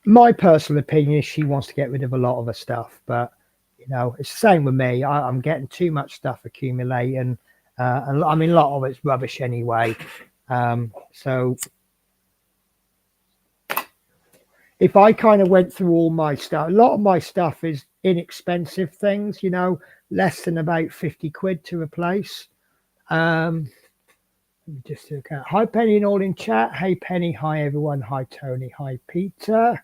my personal opinion is she wants to get rid of a lot of her stuff, but you know, it's the same with me. I'm getting too much stuff accumulating, and I mean, a lot of it's rubbish anyway. So if I kind of went through all my stuff, a lot of my stuff is inexpensive things, you know, less than about 50 quid to replace. Let me just look at. Hi Penny and all in chat. Hey Penny, hi everyone. Hi Tony, hi Peter.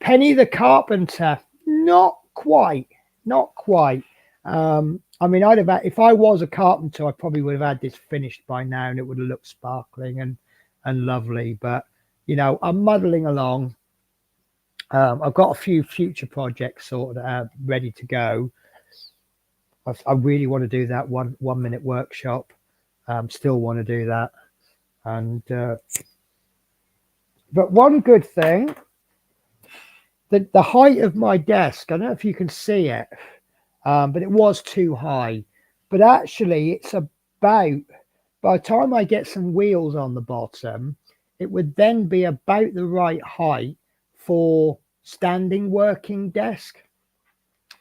Penny the carpenter, not quite. I mean, I'd have had, if I was a carpenter, I probably would have had this finished by now, and it would have looked sparkling and lovely. But you know, I'm muddling along. I've got a few future projects sorted out, ready to go. I really want to do that 1 minute workshop. Still want to do that. And but one good thing, the height of my desk, I don't know if you can see it, but it was too high. But actually, it's about, by the time I get some wheels on the bottom, it would then be about the right height for standing working desk,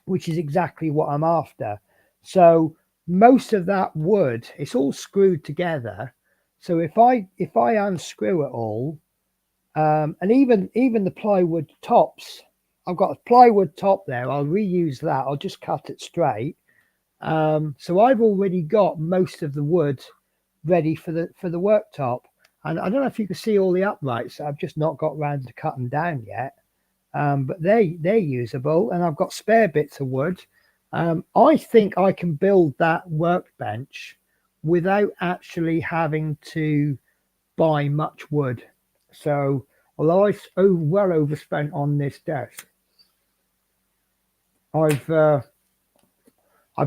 which is exactly what I'm after. So most of that wood, it's all screwed together. So if I unscrew it all, and even the plywood tops, I've got a plywood top there. I'll reuse that. I'll just cut it straight. So I've already got most of the wood ready for the worktop. And I don't know if you can see all the uprights. I've just not got round to cut them down yet. But they're usable, and I've got spare bits of wood. I think I can build that workbench without actually having to buy much wood. So although I've well overspent on this desk, I've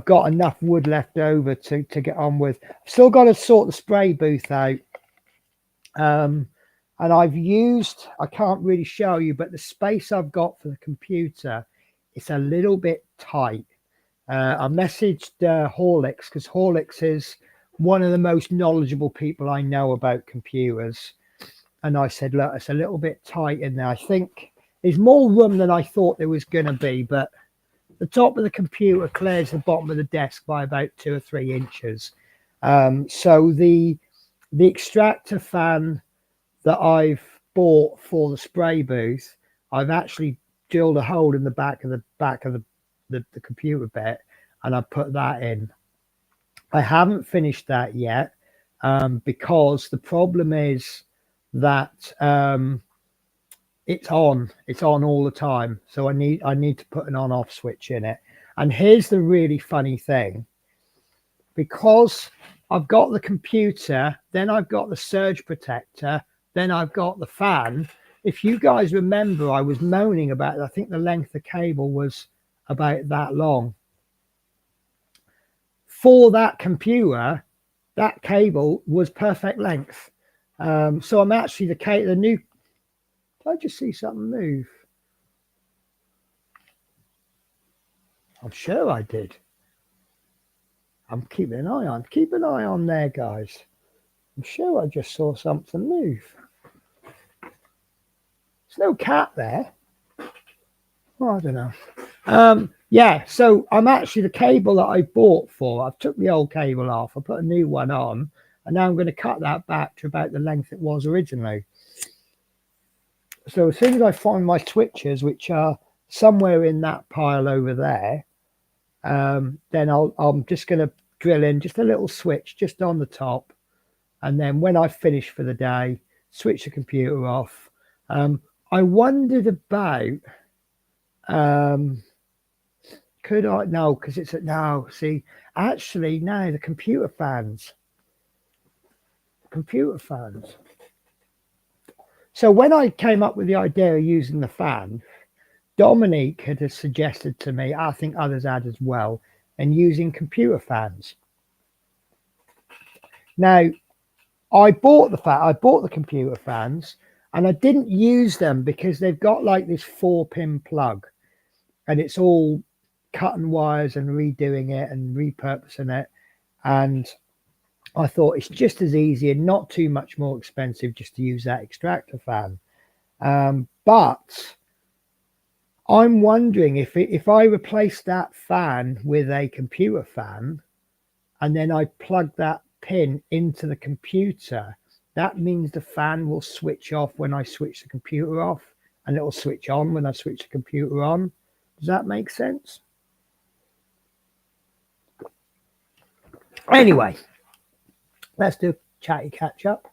got enough wood left over to get on with. I've still got to sort the spray booth out. And I've used, I can't really show you, but the space I've got for the computer, it's a little bit tight. I messaged Horlicks, because Horlicks is one of the most knowledgeable people I know about computers. And I said, look, it's a little bit tight in there. I think there's more room than I thought there was going to be, but the top of the computer clears the bottom of the desk by about 2 or 3 inches. So the extractor fan that I've bought for the spray booth, I've actually drilled a hole in the back of the computer bit, and I put that in. I haven't finished that yet, because the problem is that it's on all the time. So I need to put an on-off switch in it. And here's the really funny thing, because I've got the computer, then I've got the surge protector, then I've got the fan. If you guys remember, I was moaning about, I think the length of cable was about that long. For that computer, that cable was perfect length. So I'm actually the new, did I just see something move? I'm sure I did. I'm keeping an eye on. Keep an eye on there, guys. I'm sure I just saw something move. There's no cat there. Oh, I don't know. Yeah, so I'm actually the cable that I bought for. I've took the old cable off. I put a new one on, and now I'm going to cut that back to about the length it was originally. So as soon as I find my switches, which are somewhere in that pile over there, then I'm just going to drill in just a little switch just on the top, and then when I finish for the day, switch the computer off. I wondered about, could I? No, because it's no. See, actually, no, the computer fans. computer fans. So when I came up with the idea of using the fan, Dominique had suggested to me, I think others had as well, and using computer fans. Now, I bought the computer fans, and I didn't use them because they've got like this 4-pin plug, and it's all cutting wires and redoing it and repurposing it. And I thought it's just as easy and not too much more expensive just to use that extractor fan. But I'm wondering if I replace that fan with a computer fan and then I plug that pin into the computer, that means the fan will switch off when I switch the computer off, and it will switch on when I switch the computer on. Does that make sense? Anyway, let's do a chatty catch up.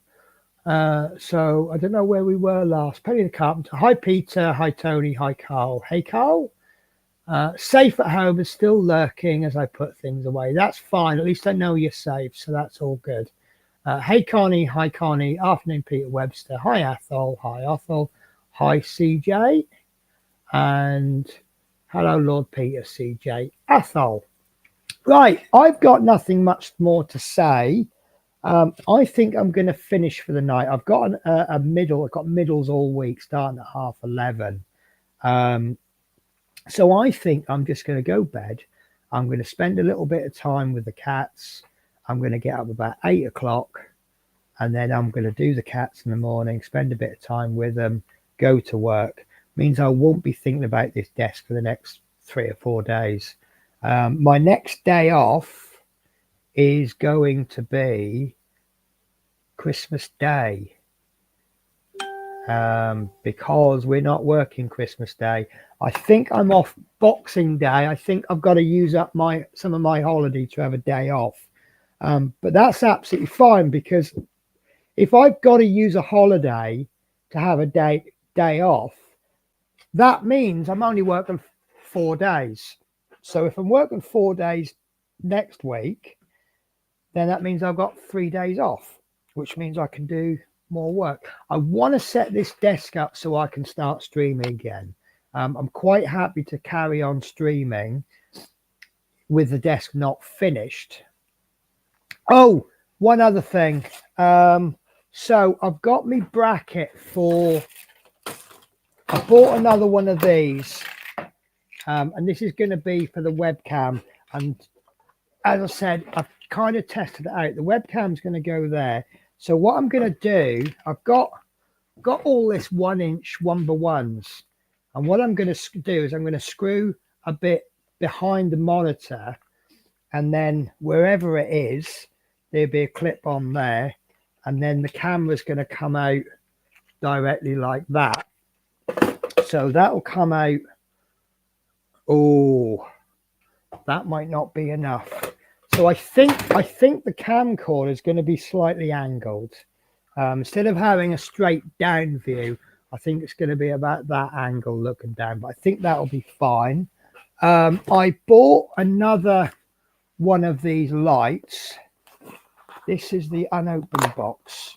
So I don't know where we were last. Penny the Carpenter. Hi, Peter. Hi, Tony. Hi, Carl. Hey, Carl. Safe at home and still lurking as I put things away. That's fine. At least I know you're safe, so that's all good. Hey, Connie. Hi, Connie. Afternoon, Peter Webster. Hi, Athol. Hi, Athol. Hi, CJ. And hello, Lord Peter, CJ. Athol. Right, I've got nothing much more to say. I think I'm going to finish for the night. I've got a middle. I've got middles all week, starting at 11:30. So I think I'm just going to go bed. I'm going to spend a little bit of time with the cats. I'm going to get up about 8 o'clock, and then I'm going to do the cats in the morning, spend a bit of time with them, go to work. Means I won't be thinking about this desk for the next 3 or 4 days. My next day off is going to be Christmas Day, because we're not working Christmas Day. I think I'm off Boxing Day. I think I've got to use up some of my holiday to have a day off. But that's absolutely fine, because if I've got to use a holiday to have a day off, that means I'm only working 4 days. So if I'm working 4 days next week, then that means I've got 3 days off, which means I can do more work. I want to set this desk up so I can start streaming again. I'm quite happy to carry on streaming with the desk not finished. Oh, one other thing. So I've got me bracket I bought another one of these, and this is going to be for the webcam. And as I said, I've kind of tested it out. The webcam's going to go there. So what I'm going to do, I've got all this 1-inch 1x1s, and what I'm going to do is I'm going to screw a bit behind the monitor, and then wherever it is, there'll be a clip on there, and then the camera's going to come out directly like that. So that'll come out. Oh, that might not be enough. So I think the camcorder is going to be slightly angled. Instead of having a straight down view, I think it's going to be about that angle looking down, but I think that'll be fine. I bought another one of these lights. This is the unopened box.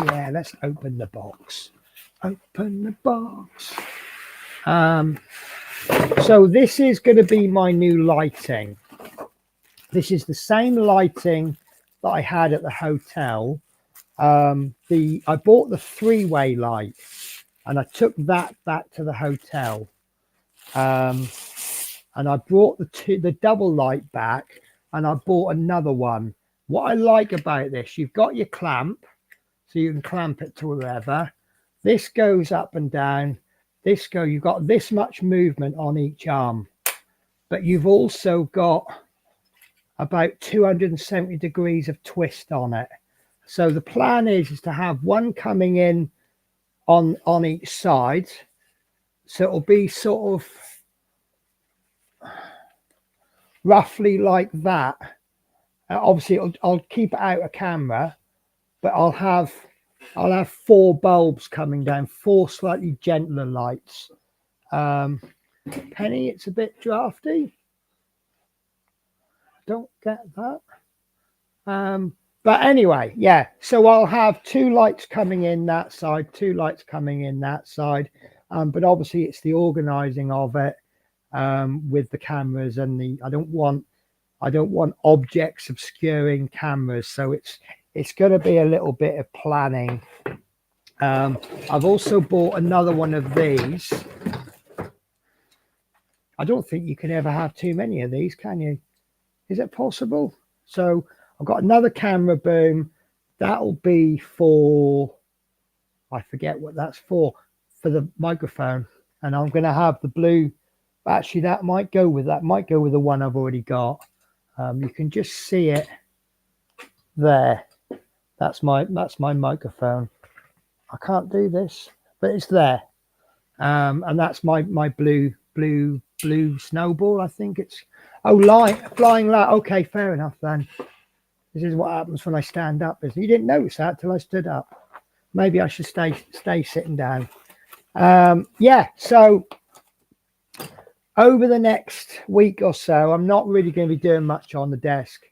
Yeah, let's open the box. Open the box. So this is going to be my new lighting. This is the same lighting that I had at the hotel. I bought the 3-way light, and I took that back to the hotel. And I brought the double light back, and I bought another one. What I like about this, you've got your clamp, so you can clamp it to wherever. This goes up and down. You've got this much movement on each arm, but you've also got about 270 degrees of twist on it. So the plan is to have one coming in on each side. So it'll be sort of roughly like that. Obviously, I'll keep it out of camera, but I'll have 4 bulbs coming down, 4 slightly gentler lights. Penny, it's a bit drafty. Don't get that. But anyway, yeah, so I'll have 2 lights coming in that side, 2 lights coming in that side. But obviously it's the organizing of it with the cameras and I don't want objects obscuring cameras, so it's going to be a little bit of planning. I've also bought another one of these. I don't think you can ever have too many of these, can you? Is it possible? So I've got another camera boom. That'll be for, I forget what that's for the microphone. And I'm going to have the blue. Actually, that might go with the one I've already got. You can just see it there. That's my microphone. I can't do this, but it's there. And that's my blue snowball. I think it's flying light. Okay, fair enough then. This is what happens when I stand up. You didn't notice that till I stood up. Maybe I should stay sitting down. Yeah, so over the next week or so, I'm not really going to be doing much on the desk.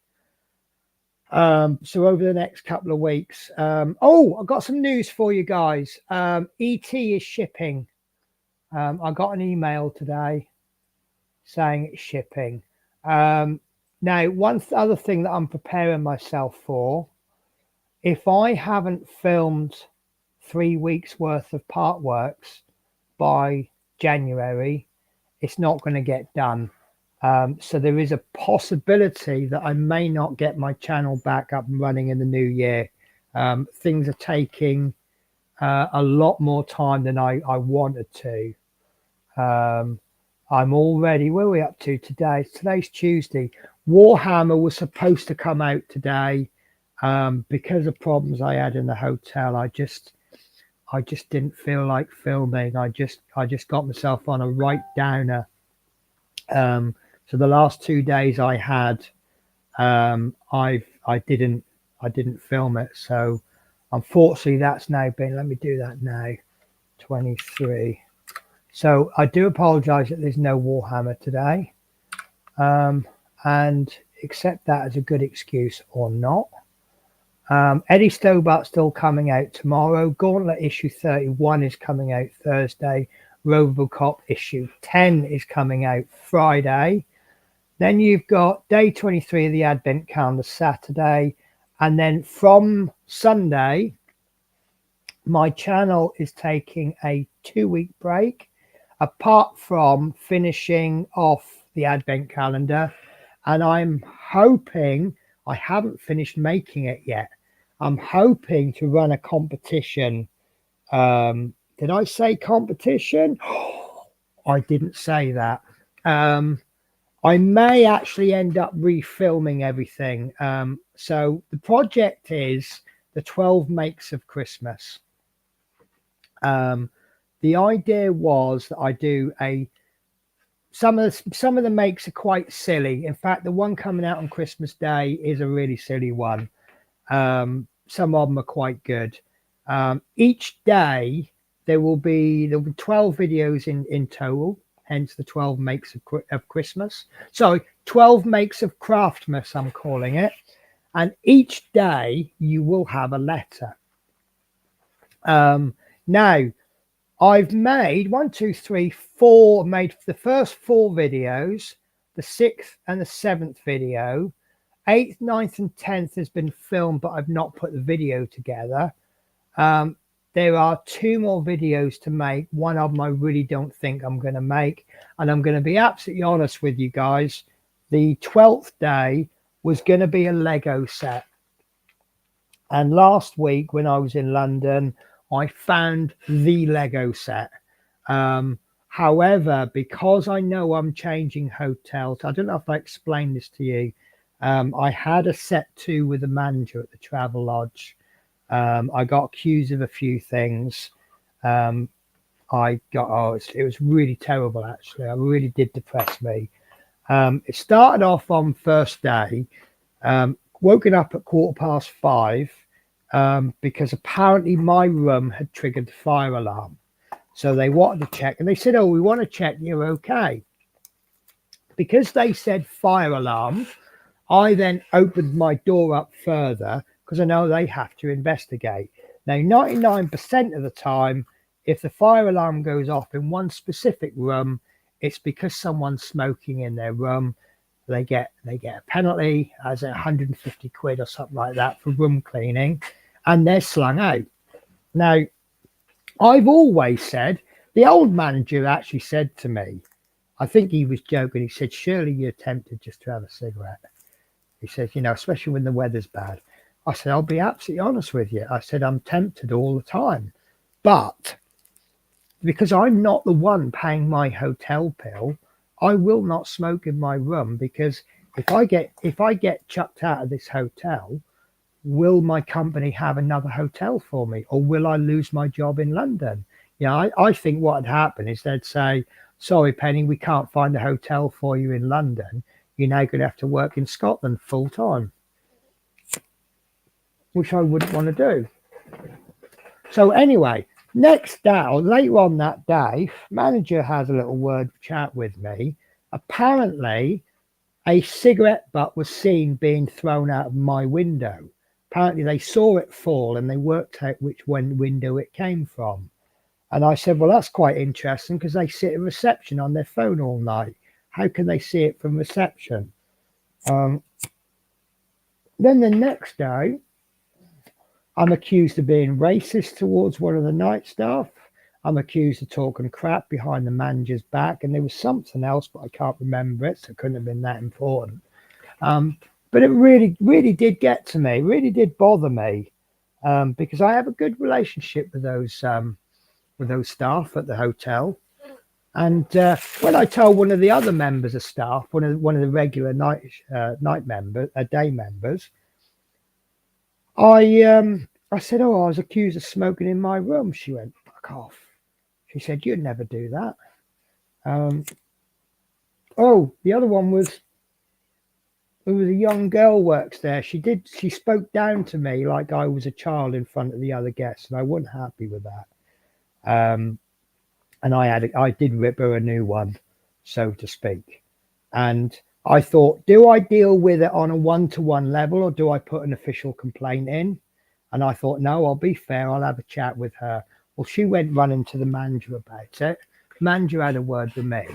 So over the next couple of weeks, oh, I've got some news for you guys. ET is shipping. I got an email today saying it's shipping. Now, one other thing that I'm preparing myself for, if I haven't filmed 3 weeks worth of part works by January, it's not going to get done. So there is a possibility that I may not get my channel back up and running in the new year. Things are taking a lot more time than I wanted to. I'm already, where are we up to today? Today's Tuesday. Warhammer was supposed to come out today. Because of problems I had in the hotel, I just didn't feel like filming. I just got myself on a right downer. So the last 2 days I had, I didn't film it. So unfortunately that's now been, let me do that now, 23. So I do apologize that there's no Warhammer today. And accept that as a good excuse or not. Eddie Stobart's still coming out tomorrow. Gauntlet issue 31 is coming out Thursday. Robocop issue 10 is coming out Friday. Then you've got day 23 of the Advent calendar Saturday. And then from Sunday, my channel is taking a 2-week break, apart from finishing off the Advent calendar. And I'm hoping, I haven't finished making it yet. I'm hoping to run a competition. Did I say competition? I didn't say that. I may actually end up refilming everything. So the project is the 12 makes of Christmas. The idea was that I do some of the makes are quite silly. In fact, the one coming out on Christmas Day is a really silly one. Some of them are quite good. Each day there'll be 12 videos in total, hence the 12 makes of Christmas. Sorry, 12 makes of Craftmas, I'm calling it. And each day you will have a letter. Now, I've made 4, made the first 4 videos, the 6th and the 7th video. 8th, 9th and 10th has been filmed, but I've not put the video together. There are 2 more videos to make. One of them I really don't think I'm going to make. And I'm going to be absolutely honest with you guys. The 12th day was going to be a Lego set. And last week when I was in London, I found the Lego set. However, because I know I'm changing hotels, I don't know if I explained this to you. I had a set 2 with the manager at the Travelodge. I got accused of a few things. It was really terrible, actually. It really did depress me. It started off on first day, woken up at 5:15, because apparently my room had triggered the fire alarm. So they wanted to check, and they said, oh, we want to check you're okay. Because they said fire alarm, I then opened my door up further, because I know they have to investigate. Now, 99% of the time, if the fire alarm goes off in one specific room, it's because someone's smoking in their room. They get a penalty as £150 or something like that for room cleaning, and they're slung out. Now, I've always said, the old manager actually said to me, I think he was joking, he said, surely you're tempted just to have a cigarette. He says, you know, especially when the weather's bad. I said, I'll be absolutely honest with you. I said, I'm tempted all the time. But because I'm not the one paying my hotel bill, I will not smoke in my room, because if I get chucked out of this hotel, will my company have another hotel for me, or will I lose my job in London? Yeah, I think what would happen is they'd say, sorry, Penny, we can't find a hotel for you in London. You're now going to have to work in Scotland full time, which I wouldn't want to do. So anyway, next day, or later on that day, manager has a little word chat with me. Apparently, a cigarette butt was seen being thrown out of my window. Apparently, they saw it fall and they worked out which window it came from. And I said, well, that's quite interesting, because they sit at reception on their phone all night. How can they see it from reception? Then the next day, I'm accused of being racist towards one of the night staff. I'm accused of talking crap behind the manager's back, and there was something else, but I can't remember it, so it couldn't have been that important. But it really, really did get to me, really did bother me, because I have a good relationship with those staff at the hotel. And when I told one of the other members of staff, one of the regular day members, I said, oh, I was accused of smoking in my room. She went, fuck off. She said, you'd never do that. Oh, the other one was, there was a young girl works there. She spoke down to me like I was a child in front of the other guests, and I wasn't happy with that. And I did rip her a new one, so to speak. And I thought, do I deal with it on a one-to-one level, or do I put an official complaint in? And I thought, no, I'll be fair. I'll have a chat with her. Well, she went running to the manager about it. Manager had a word with me,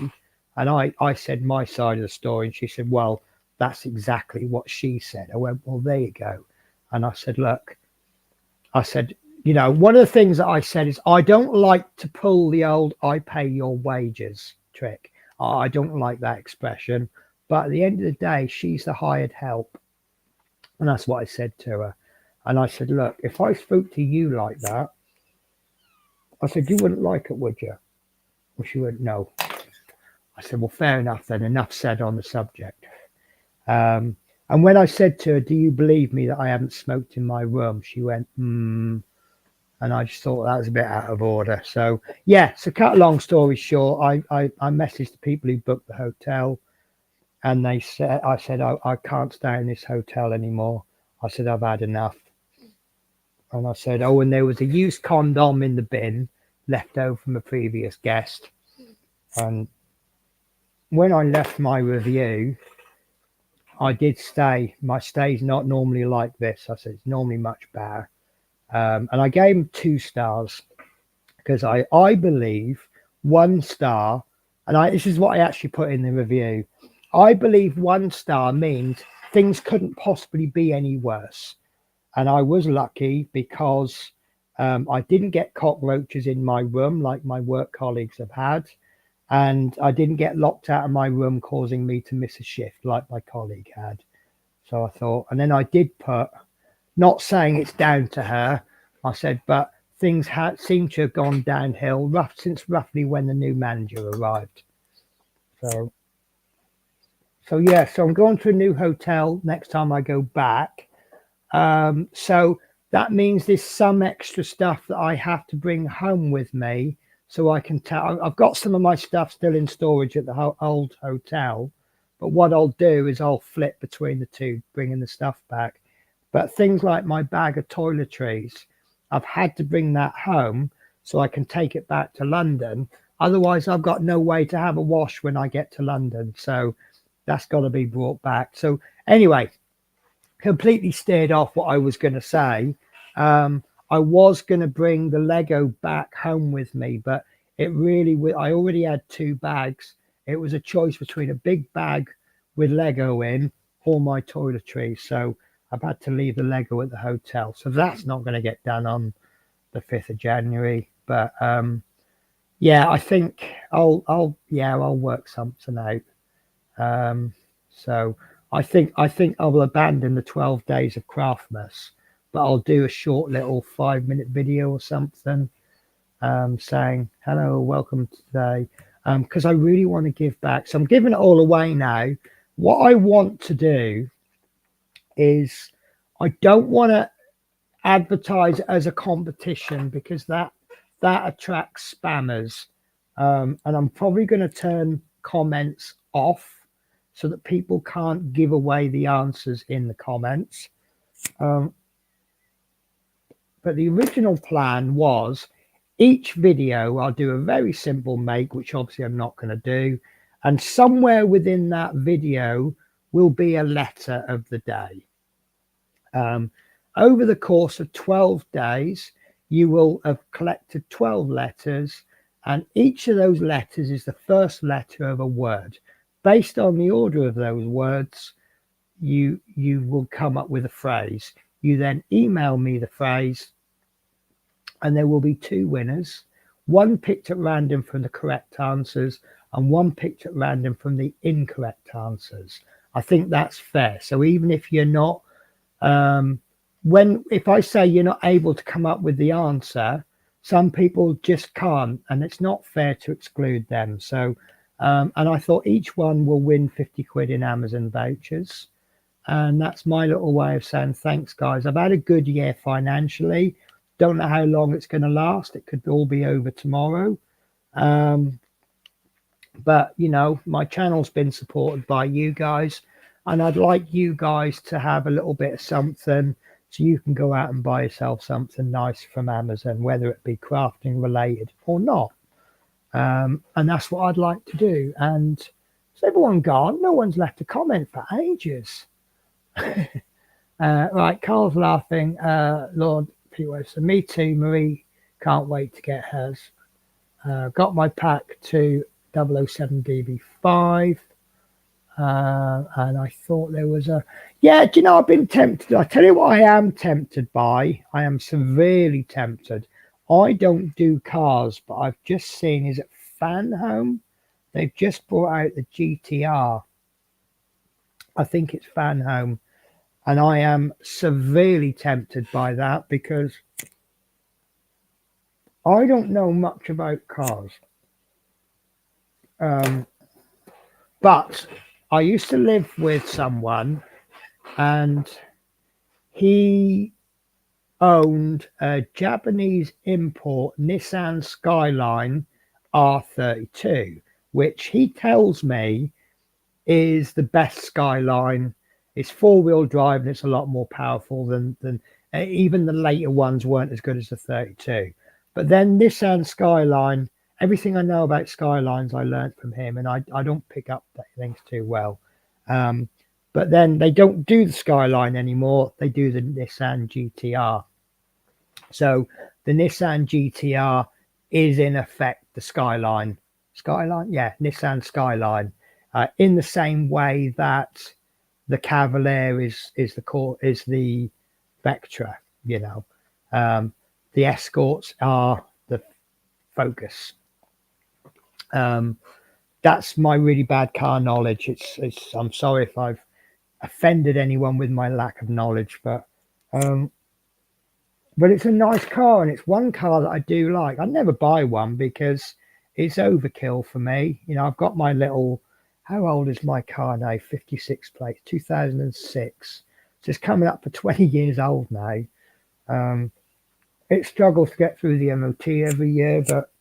and I said my side of the story. And she said, well, that's exactly what she said. I went, well, there you go. And I said, look, you know, one of the things that I said is, I don't like to pull the old I pay your wages trick. I don't like that expression. But at the end of the day, she's the hired help. And that's what I said to her. And I said, look, if I spoke to you like that, I said, you wouldn't like it, would you? Well, she went, no. I said, well, fair enough then. Enough said on the subject. And when I said to her, do you believe me that I haven't smoked in my room? She went, And I just thought that was a bit out of order. So, yeah, so cut a long story short, I messaged the people who booked the hotel, and I said, I can't stay in this hotel anymore. I said, I've had enough. And I said, oh, and there was a used condom in the bin left over from a previous guest. And when I left my review, I did stay. My stay's not normally like this. I said, it's normally much better. And I gave him 2 stars, because I believe 1 star, and this is what I actually put in the review. I believe 1 star means things couldn't possibly be any worse. And I was lucky because I didn't get cockroaches in my room like my work colleagues have had. And I didn't get locked out of my room, causing me to miss a shift like my colleague had. So I thought, and then I did put, not saying it's down to her, I said, but things seem to have gone downhill since roughly when the new manager arrived. So yeah, so I'm going to a new hotel next time I go back. So that means there's some extra stuff that I have to bring home with me, so I can tell. I've got some of my stuff still in storage at the old hotel, but what I'll do is I'll flip between the two, bringing the stuff back. But things like my bag of toiletries, I've had to bring that home so I can take it back to London. Otherwise, I've got no way to have a wash when I get to London. So that's got to be brought back. So anyway, completely steered off what I was going to say. I was going to bring the Lego back home with me, but I already had 2 bags. It was a choice between a big bag with Lego in or my toiletries. So I've had to leave the Lego at the hotel. So that's not going to get done on the 5th of January. But yeah, I think I'll work something out. So I think I will abandon the 12 days of Craftmas, but I'll do a short little 5-minute video or something, saying hello, welcome today, because I really want to give back. So I'm giving it all away now. What I want to do is I don't want to advertise as a competition because that attracts spammers, and I'm probably going to turn comments off so that people can't give away the answers in the comments. But the original plan was each video I'll do a very simple make, which obviously I'm not going to do, and somewhere within that video will be a letter of the day. Over the course of 12 days, you will have collected 12 letters, and each of those letters is the first letter of a word. Based on the order of those words, you will come up with a phrase. You then email me the phrase, and there will be 2 winners, one picked at random from the correct answers and one picked at random from the incorrect answers. I think that's fair. So even if you're not, if I say you're not able to come up with the answer, some people just can't, and it's not fair to exclude them. So, and I thought each one will win 50 quid in Amazon vouchers. And that's my little way of saying thanks, guys. I've had a good year financially. Don't know how long it's going to last. It could all be over tomorrow. But, you know, my channel's been supported by you guys. And I'd like you guys to have a little bit of something so you can go out and buy yourself something nice from Amazon, whether it be crafting related or not. And that's what I'd like to do. And is everyone gone? No one's left a comment for ages. Right, Carl's laughing. Lord P. So me too, Marie. Can't wait to get hers. Got my pack to 007 DB5. And I thought there was a... Yeah, do you know, I've been tempted. I tell you what I am tempted by. I am severely tempted. I don't do cars, but I've just seen, is it Fanhome? They've just brought out the GTR. I think it's Fanhome. And I am severely tempted by that because I don't know much about cars. But I used to live with someone and he owned a Japanese import Nissan Skyline R32, which he tells me is the best Skyline. It's 4-wheel drive and it's a lot more powerful than even the later ones weren't as good as the 32. But then Nissan Skyline, everything I know about Skylines I learned from him, and I don't pick up things too well. But then they don't do the Skyline anymore. They do the Nissan GTR. So the Nissan GTR is in effect the Skyline. Skyline? Yeah, Nissan Skyline. In the same way that the Cavalier is the Vectra, you know. The Escorts are the Focus. That's my really bad car knowledge. It's I'm sorry if I've offended anyone with my lack of knowledge, but it's a nice car, and it's one car that I do like. I'd never buy one because it's overkill for me. You know, I've got my little... How old is my car now? 56 plate, 2006. So it's coming up for 20 years old now. It struggles to get through the MOT every year, but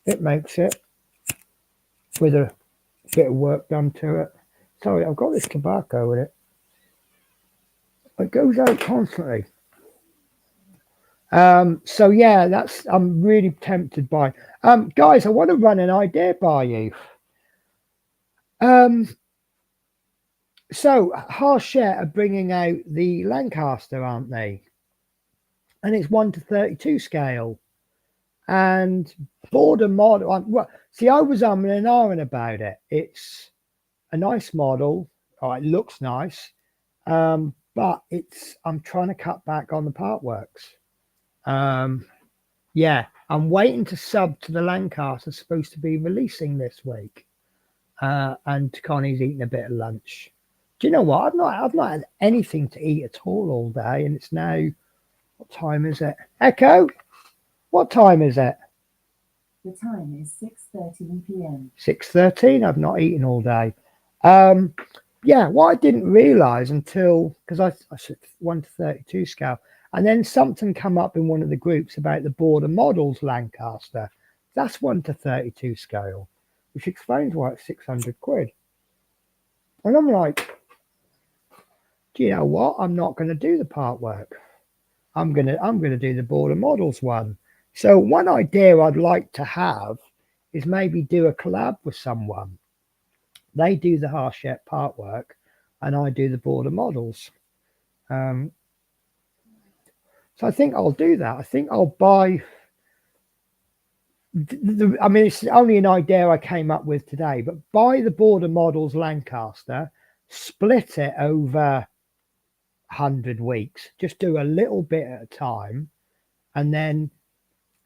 it makes it with a bit of work done to it. Sorry, I've got this tobacco with it. It goes out constantly. So yeah, I'm really tempted by. Guys, I want to run an idea by you. So Hachette are bringing out the Lancaster, aren't they? And it's 1:32 scale. And border model. Well, see, I was umming and ahhing about it. It's a nice model. Oh, it looks nice. But I'm trying to cut back on the part works. Yeah, I'm waiting to sub to the Lancaster. Supposed to be releasing this week. And Connie's eating a bit of lunch. Do you know what? I've not had anything to eat at all day, and it's now, what time is it? Echo, what time is it? The time is 6:13 p.m. 6:13. I've not eaten all day. Yeah, what I didn't realise until, because I said 1:32 scale, and then something come up in one of the groups about the Border Models Lancaster. That's 1:32 scale, which explains why it's 600 quid. And I'm like, do you know what? I'm not going to do the part work. I'm gonna do the Border Models one. So one idea I'd like to have is maybe do a collab with someone. They do the Hachette part work, and I do the Border Models. So I think I'll do that. I think I'll buy. I mean, it's only an idea I came up with today, but buy the Border Models Lancaster, split it over 100 weeks, just do a little bit at a time, and then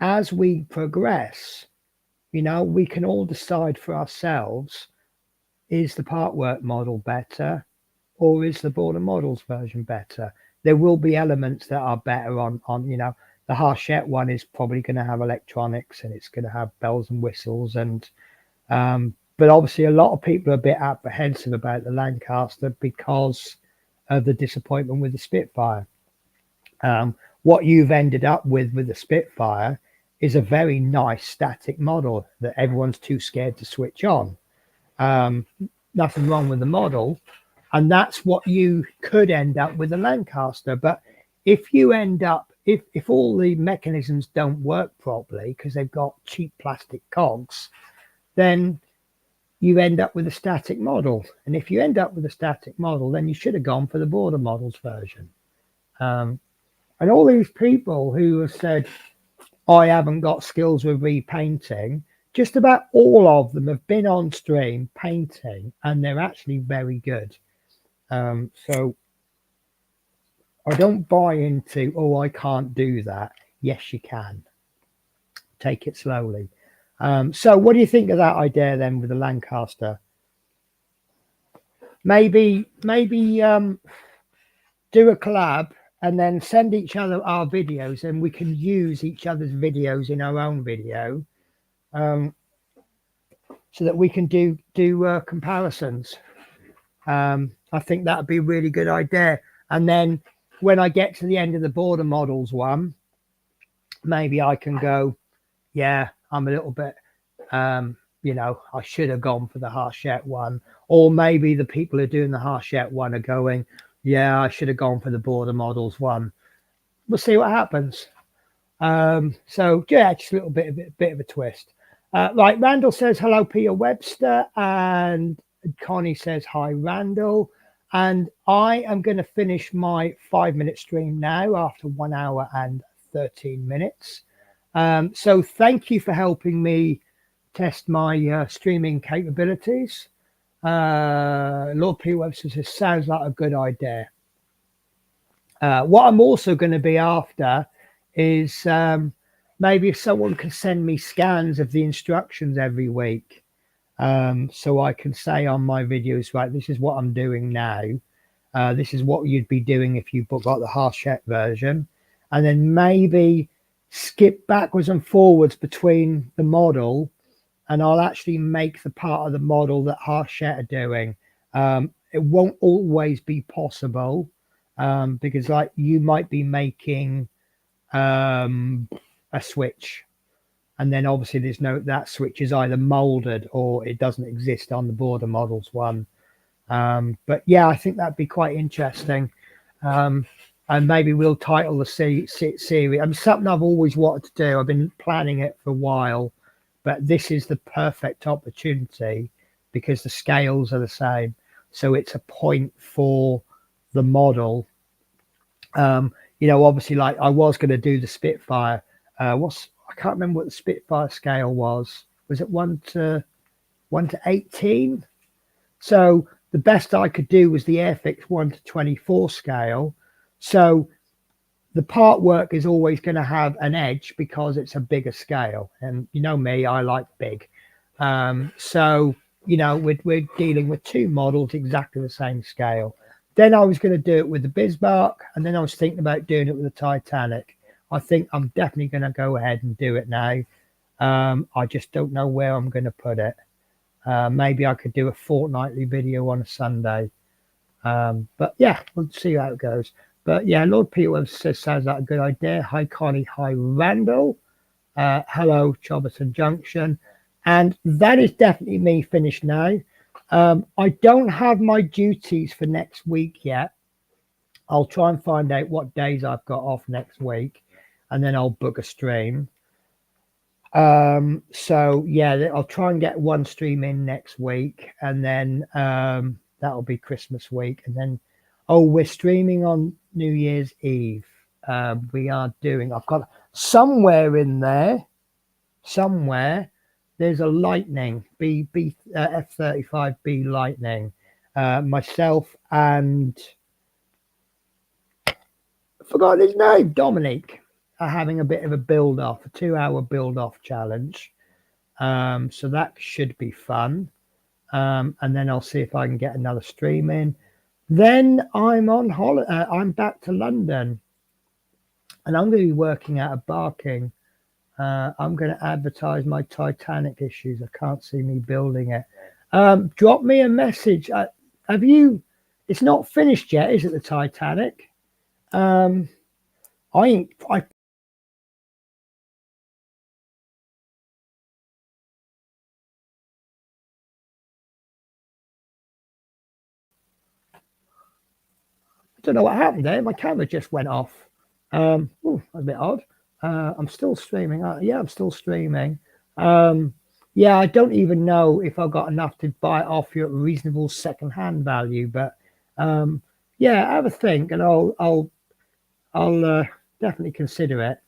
as we progress, we can all decide for ourselves, is the part work model better or is the Border Models version better? There will be elements that are better on the Hachette one is probably going to have electronics and it's going to have bells and whistles, and but obviously a lot of people are a bit apprehensive about the Lancaster because of the disappointment with the Spitfire. What you've ended up with the Spitfire is a very nice static model that everyone's too scared to switch on. Nothing wrong with the model, and that's what you could end up with a Lancaster. But if you end up, if all the mechanisms don't work properly because they've got cheap plastic cogs, then you end up with a static model. And if you end up with a static model, then you should have gone for the Border Models version. And all these people who have said, I haven't got skills with repainting, just about all of them have been on stream painting, and they're actually very good. So I don't buy into, oh, I can't do that. Yes, you can. Take it slowly. So what do you think of that idea then with the Lancaster? Maybe do a collab and then send each other our videos, and we can use each other's videos in our own video, so that we can do comparisons. I think that would be a really good idea. And then when I get to the end of the Border Models one, maybe I can go, yeah, I'm a little bit, I should have gone for the Hachette one. Or maybe the people who are doing the Hachette one are going, yeah, I should have gone for the Border Models one. We'll see what happens. So yeah, just a little bit of a twist. Right, Randall says hello, Peter Webster, and Connie says hi, Randall. And I am going to finish my 5-minute stream now after 1 hour and 13 minutes. So thank you for helping me test my streaming capabilities. Lord P. Webster says, sounds like a good idea. What I'm also going to be after is maybe if someone can send me scans of the instructions every week, so I can say on my videos, right, this is what I'm doing now. This is what you'd be doing if you got the Hachette version, and then maybe skip backwards and forwards between the model, and I'll actually make the part of the model that Hachette are doing. It won't always be possible, because like you might be making a switch, and then obviously there's that switch is either molded or it doesn't exist on the Border Models one. But yeah, I think that'd be quite interesting. And maybe we'll title the series. I mean, something I've always wanted to do. I've been planning it for a while, but this is the perfect opportunity because the scales are the same. so it's a point for the model. You know, obviously, like I was going to do the Spitfire. I can't remember what the Spitfire scale was. Was it 1 to 18? So the best I could do was the Airfix 1 to 24 scale. So the part work is always going to have an edge because it's a bigger scale. And you know me, I like big. So, you know, we're dealing with two models exactly the same scale. Then I was going to do it with the Bismarck, and then I was thinking about doing it with the Titanic. I think I'm definitely going to go ahead and do it now. I just don't know where I'm going to put it. Maybe I could do a fortnightly video on a Sunday. But yeah, we'll see how it goes. But yeah, Lord Peter says, sounds like a good idea. Hi, Connie. Hi, Randall. Hello, Choberton Junction. And that is definitely me finished now. I don't have my duties for next week yet. I'll try and find out what days I've got off next week, and then I'll book a stream. So yeah, I'll try and get one stream in next week, and then that'll be Christmas week. And then, oh, we're streaming on New Year's Eve. We are doing, I've got somewhere in there, there's a Lightning F-35B Lightning. Myself and I forgot his name, Dominic, are having a bit of a build off, a 2-hour build off challenge. So that should be fun. And then I'll see if I can get another stream in. Then I'm on holiday. I'm back to London, and I'm going to be working out of Barking. I'm going to advertise my Titanic issues. I can't see me building it. Drop me a message. Have you? It's not finished yet, is it? The Titanic. I don't know what happened there. My camera just went off. That's a bit odd. I'm still streaming. Yeah, I'm still streaming. Yeah, I don't even know if I got enough to buy it off you at a reasonable second-hand value, but yeah, have a think, and I'll definitely consider it.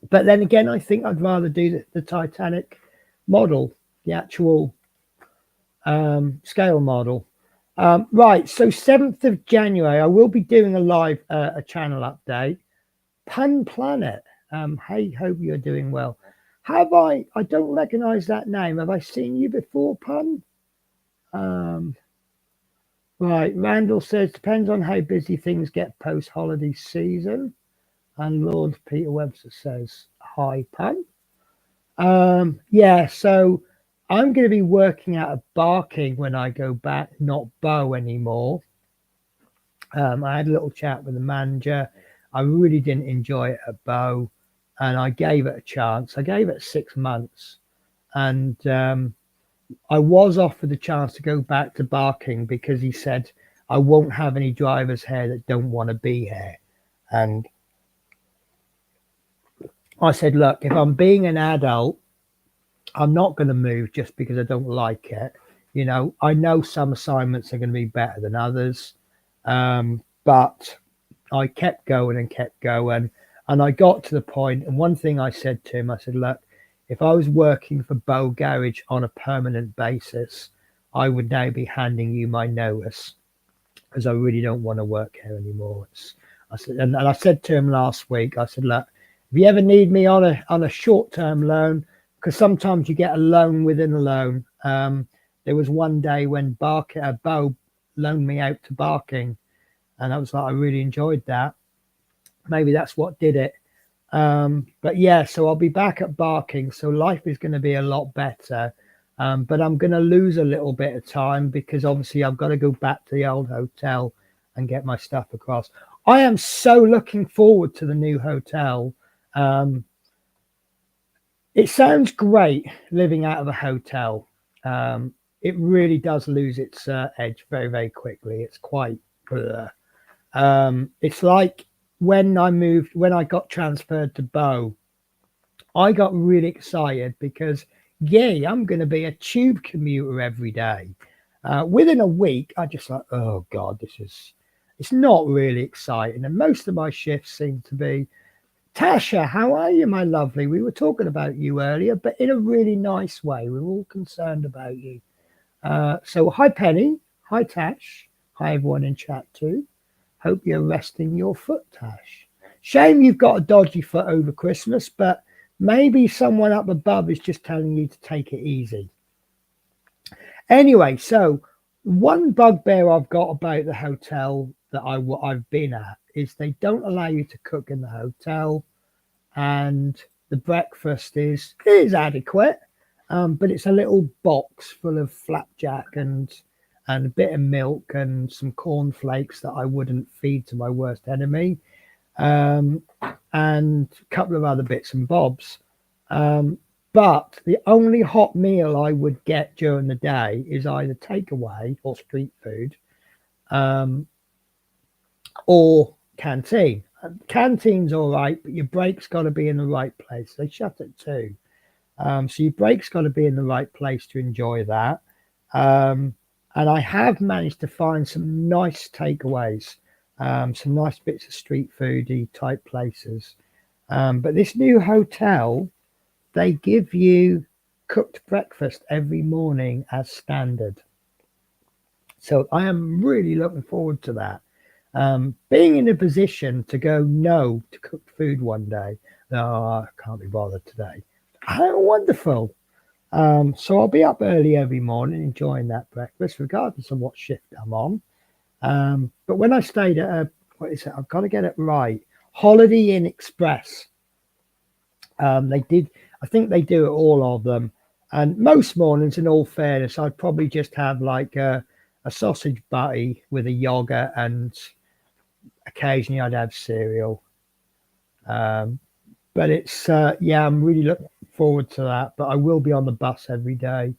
But then again, I think I'd rather do the Titanic model, the actual scale model. Right, so 7th of January, I will be doing a live a channel update. Pun Planet. Hey, hope you're doing well. Have I don't recognize that name. Have I seen you before, Pun? Right, Randall says, depends on how busy things get post-holiday season. And Lord Peter Webster says, hi, Pun. Yeah, so I'm going to be working out of Barking when I go back, not Bow anymore. I had a little chat with the manager. I really didn't enjoy it at Bow, and I gave it a chance. I gave it 6 months, and I was offered the chance to go back to Barking because he said I won't have any drivers here that don't want to be here. And I said, look, if I'm being an adult, I'm not going to move just because I don't like it. You know, I know some assignments are going to be better than others, but I kept going and kept going, and I got to the point. And one thing I said to him, I said, look, if I was working for Bow Garage on a permanent basis, I would now be handing you my notice because I really don't want to work here anymore. I said, and I said to him last week, I said, look, if you ever need me on a short-term loan, because sometimes you get a loan within a loan. There was one day when Bow loaned me out to Barking, and I was like, I really enjoyed that. Maybe that's what did it. But yeah, so I'll be back at Barking, so life is going to be a lot better. But I'm going to lose a little bit of time because obviously I've got to go back to the old hotel and get my stuff across. I am so looking forward to the new hotel. It sounds great living out of a hotel. It really does lose its edge very, very quickly. It's quite, it's like when I got transferred to Bow, I got really excited because, yay, I'm going to be a tube commuter every day. Within a week, I just like, oh God, it's not really exciting. And most of my shifts seem to be, Tasha, how are you, my lovely? We were talking about you earlier, but in a really nice way. We're all concerned about you. So hi, Penny. Hi, Tash. Hi, everyone in chat too. Hope you're resting your foot, Tash. Shame you've got a dodgy foot over Christmas, but maybe someone up above is just telling you to take it easy. Anyway, so one bugbear I've got about the hotel that I've been at is they don't allow you to cook in the hotel, and the breakfast is adequate, but it's a little box full of flapjack and a bit of milk and some cornflakes that I wouldn't feed to my worst enemy, and a couple of other bits and bobs. But the only hot meal I would get during the day is either takeaway or street food, or canteen. Canteen's all right, but your break's got to be in the right place. They shut at 2. So your break's got to be in the right place to enjoy that. And I have managed to find some nice takeaways, some nice bits of street foody type places. But this new hotel, they give you cooked breakfast every morning as standard. So I am really looking forward to that. Being in a position to go no to cooked food one day, no, I can't be bothered today. How wonderful. So I'll be up early every morning enjoying that breakfast, regardless of what shift I'm on. But when I stayed at what is it? I've got to get it right. Holiday Inn Express. I think they do it all of them. And most mornings, in all fairness, I'd probably just have like a sausage butty with a yogurt, and occasionally I'd have cereal. But it's, I'm really looking forward to that. But I will be on the bus every day.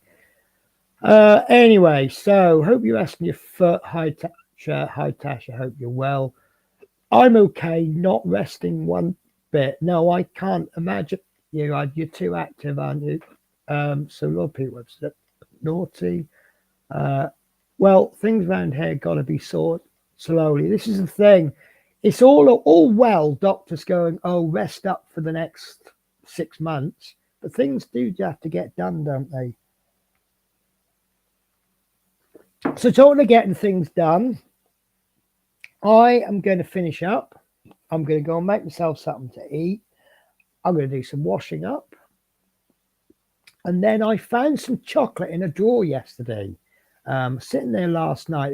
Anyway, so hope you're asking your foot. Hi, Tasha. Hi, Tasha. Hope you're well. I'm okay, not resting one bit. No, I can't imagine you. You're too active, aren't you? So a lot of people have said naughty. Well, things around here got to be sorted slowly. This is the thing. It's all well, doctors going, oh, rest up for the next 6 months. But things do have to get done, don't they? So talking of getting things done, I am going to finish up. I'm going to go and make myself something to eat. I'm going to do some washing up. And then I found some chocolate in a drawer yesterday. Sitting there last night.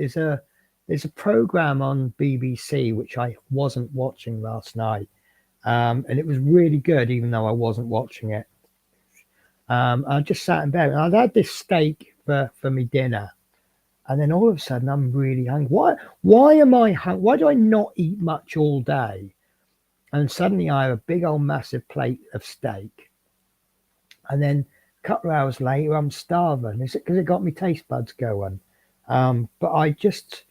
There's a program on BBC which I wasn't watching last night. And it was really good, even though I wasn't watching it. I just sat in bed and I'd had this steak for my dinner. And then all of a sudden I'm really hungry. Why am I hungry? Why do I not eat much all day? And suddenly I have a big old massive plate of steak. And then a couple of hours later I'm starving. Is it because it got me taste buds going? But I just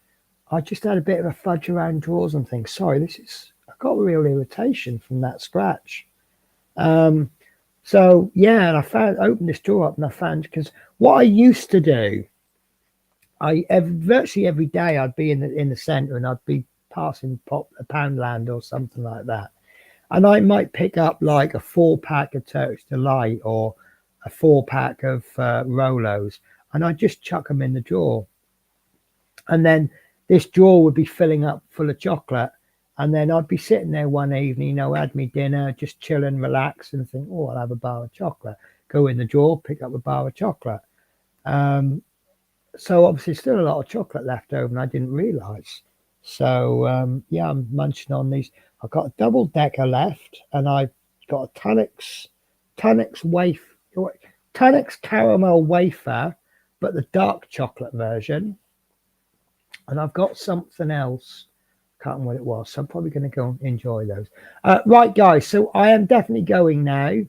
had a bit of a fudge around drawers and things. Sorry, I got real irritation from that scratch. So yeah, and opened this drawer up and I found, because what I used to do, virtually every day I'd be in the centre and I'd be passing a Poundland or something like that, and I might pick up like a 4-pack of Turkish Delight or a 4-pack of Rolos, and I'd just chuck them in the drawer, and then this drawer would be filling up full of chocolate, and then I'd be sitting there one evening, had me dinner, just chilling, relax, and think, oh, I'll have a bar of chocolate. Go in the drawer, pick up a bar of chocolate. So obviously still a lot of chocolate left over and I didn't realise. So I'm munching on these. I've got a double decker left and I've got a Tunnocks caramel wafer, but the dark chocolate version. And I've got something else. Can't remember what it was. So I'm probably going to go and enjoy those. Right, guys. So I am definitely going now.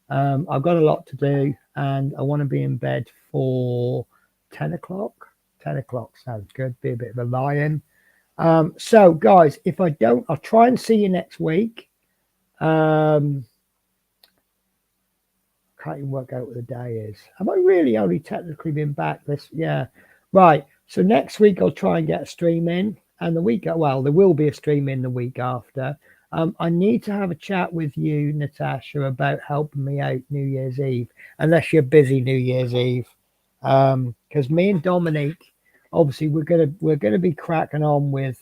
I've got a lot to do and I want to be in bed for 10 o'clock. 10 o'clock sounds good. Be a bit of a lion. So guys, if I don't, I'll try and see you next week. Can't even work out what the day is. Have I really only technically been back this? Yeah. Right. So next week I'll try and get a stream in, and the week, well, there will be a stream in the week after. I need to have a chat with you, Natasha, about helping me out New Year's Eve, unless you're busy New Year's Eve. Because me and Dominique, obviously, we're gonna be cracking on with.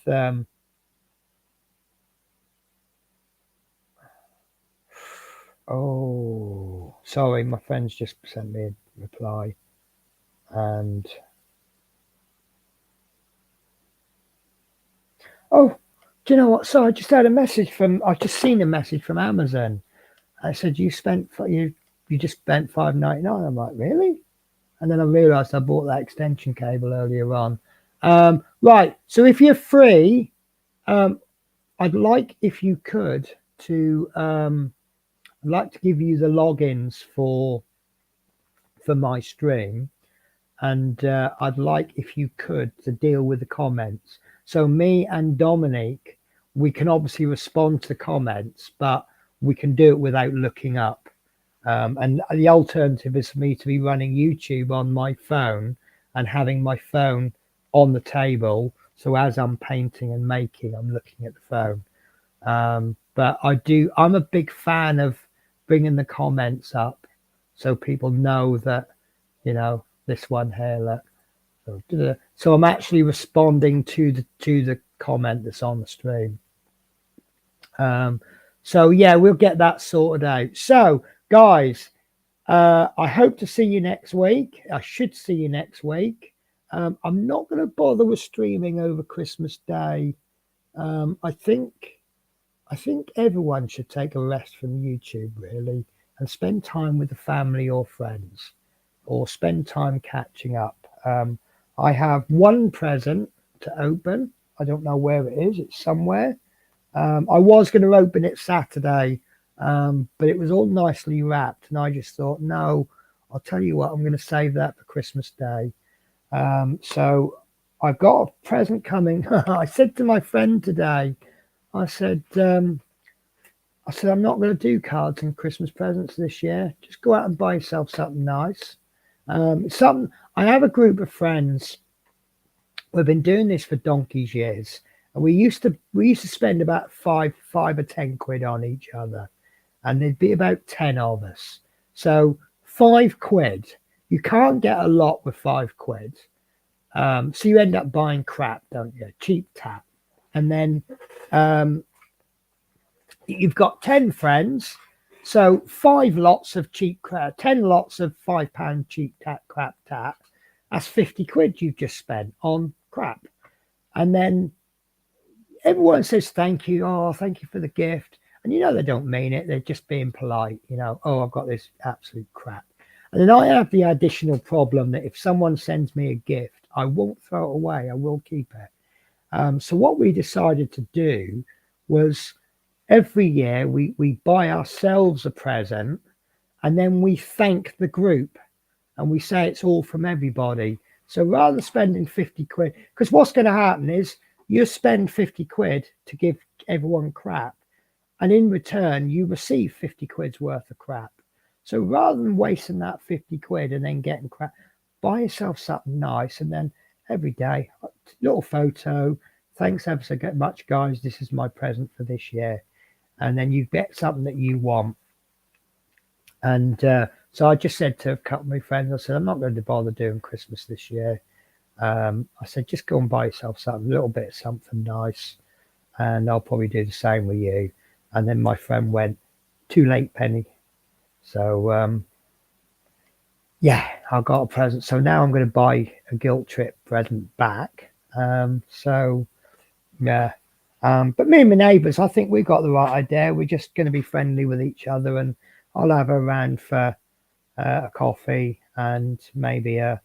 Oh, sorry, my friends just sent me a reply, and oh, do you know what? So I just had a message from. I just seen a message from Amazon. I said you just spent $5.99. I'm like, really? And then I realised I bought that extension cable earlier on. Right. So if you're free, I'd like if you could to. I'd like to give you the logins for my stream, and I'd like if you could to deal with the comments. So me and Dominique, we can obviously respond to comments, but we can do it without looking up. And the alternative is for me to be running YouTube on my phone and having my phone on the table. So as I'm painting and making, I'm looking at the phone. But I'm a big fan of bringing the comments up so people know that, this one here, look. So I'm actually responding to the comment that's on the stream. So yeah, we'll get that sorted out. So guys, I hope to see you next week. I should see you next week. I'm not going to bother with streaming over Christmas Day. I think everyone should take a rest from YouTube, really, and spend time with the family or friends, or spend time catching up. I have one present to open. I don't know where it is. It's somewhere. I was going to open it Saturday, but it was all nicely wrapped, and I just thought, no, I'll tell you what, I'm going to save that for Christmas Day. So I've got a present coming. I said to my friend today, I said, I'm not going to do cards and Christmas presents this year. Just go out and buy yourself something nice. I have a group of friends. We've been doing this for donkey's years, and we used to spend about five or 10 quid on each other, and there'd be about 10 of us. So £5. You can't get a lot with £5. So you end up buying crap, don't you? Cheap tap. And then you've got 10 friends, so 5 lots of cheap crap, 10 lots of £5 cheap crap tap. That's 50 quid you've just spent on crap. And then everyone says thank you. Oh, thank you for the gift. And they don't mean it. They're just being polite. Oh, I've got this absolute crap. And then I have the additional problem that if someone sends me a gift, I won't throw it away. I will keep it. So what we decided to do was every year we buy ourselves a present, and then we thank the group, and we say it's all from everybody. So rather than spending 50 quid, because what's going to happen is you spend 50 quid to give everyone crap, and in return you receive 50 quid's worth of crap. So rather than wasting that 50 quid and then getting crap, buy yourself something nice, and then every day, little photo. Thanks ever so much, guys. This is my present for this year. And then you get something that you want. And so I just said to a couple of my friends, I said, I'm not going to bother doing Christmas this year. I said, just go and buy yourself something, a little bit of something nice. And I'll probably do the same with you. And then my friend went, too late, Penny. So, yeah, I got a present. So now I'm going to buy a guilt trip present back. So, yeah. But me and my neighbours, I think we got the right idea. We're just going to be friendly with each other, and I'll have her around for a coffee and maybe I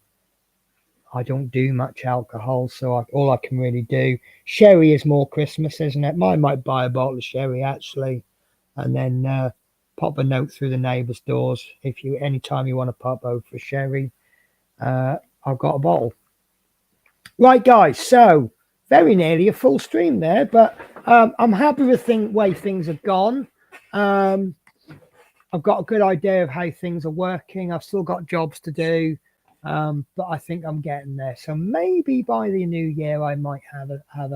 don't do much alcohol, so all I can really do. Sherry is more Christmas, isn't it? I might buy a bottle of sherry, actually, and then pop a note through the neighbours' doors. Anytime you want to pop over for sherry, I've got a bottle. Right, guys, so very nearly a full stream there, but I'm happy with the way things have gone. I've got a good idea of how things are working. I've still got jobs to do. But I think I'm getting there. So maybe by the new year, I might have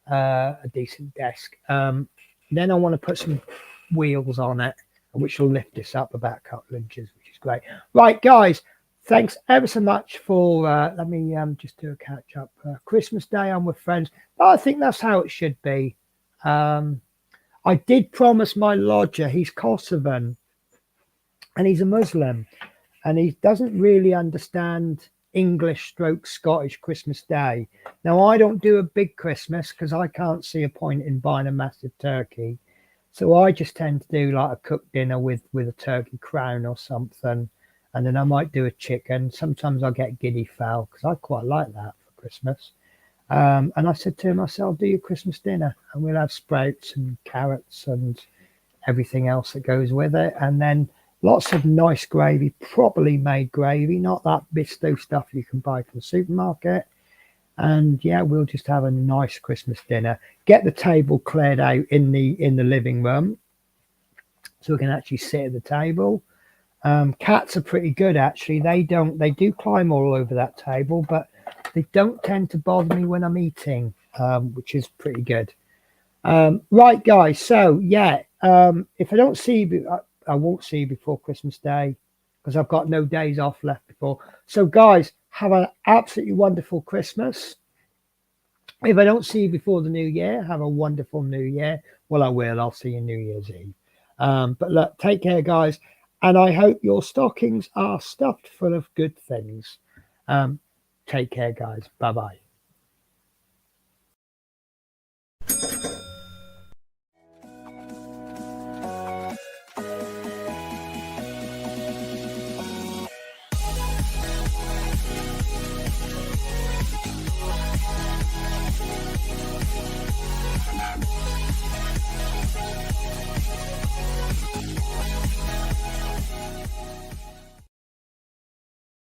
a decent desk. Then I want to put some wheels on it, which will lift this up about a couple inches, which is great. Right, guys, thanks ever so much for. Let me just do a catch up. Christmas Day, I'm with friends. But I think that's how it should be. I did promise my lodger. He's Kosovan, and he's a Muslim, and he doesn't really understand English stroke Scottish Christmas Day. Now, I don't do a big Christmas because I can't see a point in buying a massive turkey. So I just tend to do like a cooked dinner with a turkey crown or something. And then I might do a chicken. Sometimes I get giddy fowl because I quite like that for Christmas. And I said to him, I said, I'll do your Christmas dinner and we'll have sprouts and carrots and everything else that goes with it. And then lots of nice gravy, properly made gravy, not that Bisto stuff you can buy from the supermarket. And yeah, we'll just have a nice Christmas dinner. Get the table cleared out in the living room so we can actually sit at the table. Cats are pretty good actually. They do climb all over that table, but they don't tend to bother me when I'm eating, which is pretty good. Right, guys. So yeah, if I don't see you, I won't see you before Christmas Day because I've got no days off left before. So guys, have an absolutely wonderful Christmas. If I don't see you before the new year, have a wonderful new year. Well, I will. I'll see you New Year's Eve. But look, take care, guys. And I hope your stockings are stuffed full of good things. Take care, guys. Bye-bye.